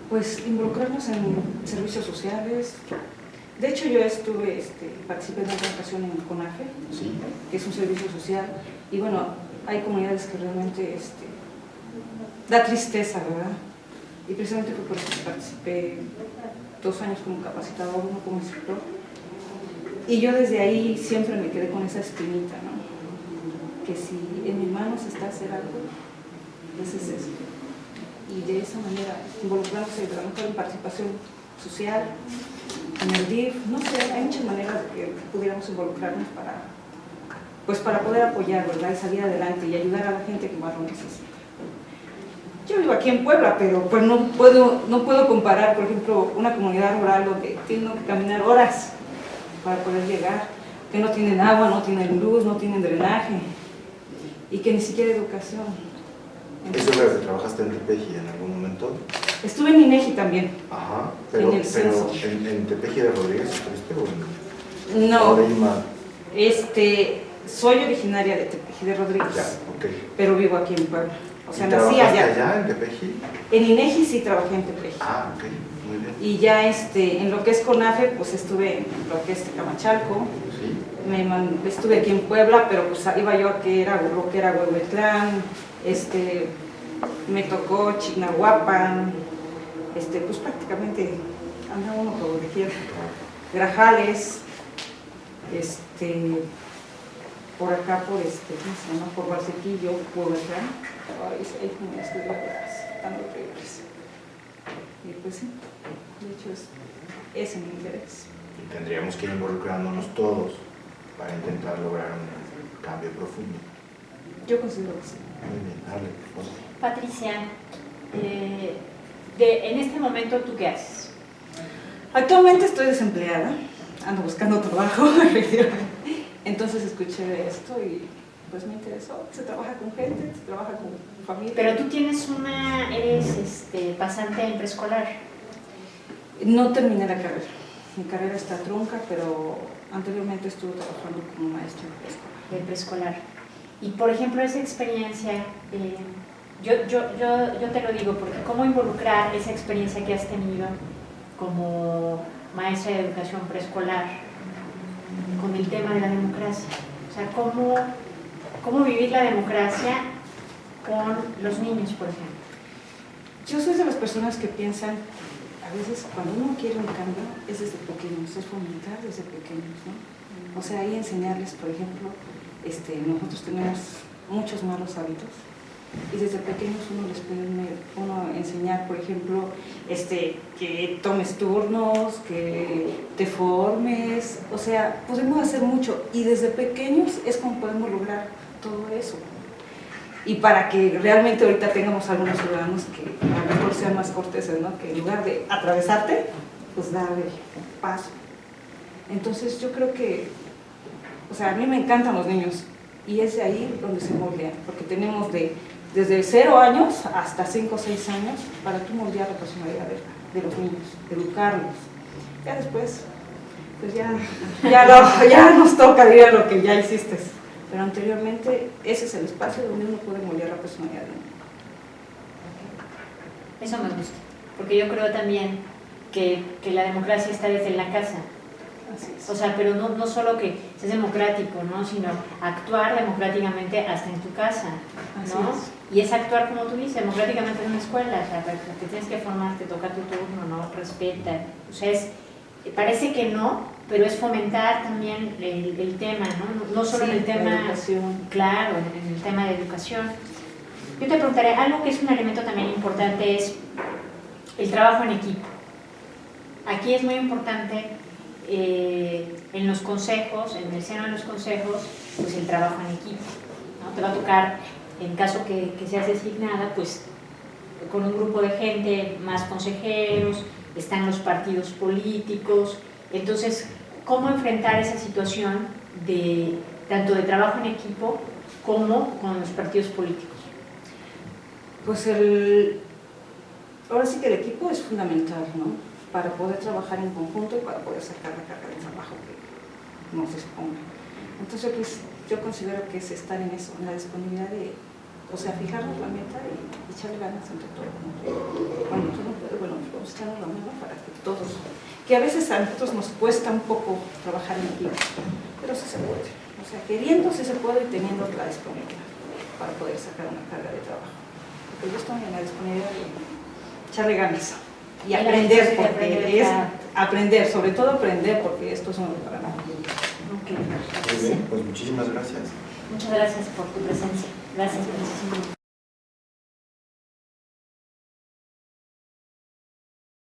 Pues involucrarnos en servicios sociales. De hecho, yo estuve, participé en otra ocasión en CONAFE, Sí. que es un servicio social, y bueno, hay comunidades que realmente da tristeza, ¿verdad? Y precisamente fue por eso que participé 2 años como capacitador, 1 como instructor. Y yo desde ahí siempre me quedé con esa espinita, ¿no? Que si en mis manos está hacer algo, pues es eso. Y de esa manera, involucrándose a lo mejor en participación social, en el DIF, no sé, hay muchas maneras de que pudiéramos involucrarnos para poder apoyar, ¿verdad? Y salir adelante y ayudar a la gente que más lo necesita. Yo vivo aquí en Puebla, pero pues no puedo comparar, por ejemplo, una comunidad rural donde tienen que caminar horas para poder llegar, que no tienen agua, no tienen luz, no tienen drenaje y que ni siquiera educación. ¿Eso es lo que trabajaste en Tepeji en algún momento? Estuve en INEGI también. Ajá, pero En el censo. ¿en Tepeji de Rodríguez estuviste o en No, Oreima? soy originaria de Tepeji de Rodríguez, Ya, ok. pero vivo aquí en Puebla. O sea, ¿Y nací trabajaste allá. allá en Tepeji? En INEGI sí trabajé en Tepeji. Ah, ok, muy bien. Y ya en lo que es CONAFE, pues estuve en lo que es Tecamachalco. Sí. Estuve aquí en Puebla, pero pues iba yo a lo que era Huehuetlán, me tocó Chignahuapan, pues prácticamente anda uno por donde quiera. Grajales, por acá por ¿cómo se llama? Por Barcequillo, Huehuetlán. Ay, hay comunidades que están horribles. Y pues sí, de hecho ese es mi interés. Y tendríamos que ir involucrándonos todos para intentar lograr un cambio profundo. Yo considero que sí. Muy bien, dale, por favor. Patricia, en este momento, ¿tú qué haces? Actualmente estoy desempleada, ando buscando trabajo, entonces escuché esto y pues me interesó. Se trabaja con gente, se trabaja con familia. Pero tú eres pasante en preescolar. No terminé la carrera, mi carrera está trunca, pero anteriormente estuve trabajando como maestra en preescolar. De preescolar. Y por ejemplo, esa experiencia, yo te lo digo, porque cómo involucrar esa experiencia que has tenido como maestra de educación preescolar con el tema de la democracia. O sea, cómo vivir la democracia con los niños, por ejemplo. Yo soy de las personas que piensan, a veces cuando uno quiere un cambio, es desde pequeños, es fomentar desde pequeños, ¿no? O sea, ahí enseñarles, por ejemplo, nosotros tenemos muchos malos hábitos y desde pequeños uno les puede enseñar, por ejemplo, que tomes turnos, que te formes, o sea, podemos hacer mucho y desde pequeños es como podemos lograr todo eso. Y para que realmente ahorita tengamos algunos ciudadanos que a lo mejor sean más corteses, ¿no? Que en lugar de atravesarte, pues darle un paso. Entonces yo creo que, o sea, a mí me encantan los niños y es de ahí donde se moldean, porque tenemos desde 0 años hasta 5 o 6 años para tú moldear la personalidad de los niños, educarlos. Ya después, pues ya nos toca ir a lo que ya hiciste. Pero anteriormente ese es el espacio donde uno puede moldear la personalidad de uno. Eso me gusta, porque yo creo también que la democracia está desde la casa. Así es. O sea, pero no solo que seas democrático, ¿no? Sino actuar democráticamente hasta en tu casa, ¿no? Así es. Y es actuar, como tú dices, democráticamente en una escuela. O sea, te tienes que formar, te toca tu turno, ¿no? Respeta. O sea, parece que no, pero es fomentar también el tema, ¿no? No solo Sí, en el tema, la educación. claro, en el tema de educación. Yo te preguntaré, algo que es un elemento también importante es el trabajo en equipo. Aquí es muy importante en los consejos, en el seno de los consejos, pues el trabajo en equipo, ¿no? Te va a tocar, en caso que seas designada, pues con un grupo de gente, más consejeros, están los partidos políticos. Entonces, ¿cómo enfrentar esa situación tanto de trabajo en equipo como con los partidos políticos? Pues ahora sí que el equipo es fundamental, ¿no? Para poder trabajar en conjunto y para poder sacar la carga de trabajo que nos exponga. Entonces, pues yo considero que es estar en eso, en la disponibilidad de O sea, fijarnos la meta y echarle ganas entre todos. Cuando tú no puedes, bueno, vamos a echarnos la mano para que todos, que a veces a nosotros nos cuesta un poco trabajar en equipo, pero sí se puede. O sea, queriendo sí se puede y teniendo la disponibilidad para poder sacar una carga de trabajo. Porque yo estoy en la disponibilidad de echarle ganas y aprender, porque es aprender, sobre todo aprender, porque esto es un para nada. Muy bien, pues muchísimas gracias. Muchas gracias por tu presencia. Gracias muchísimo.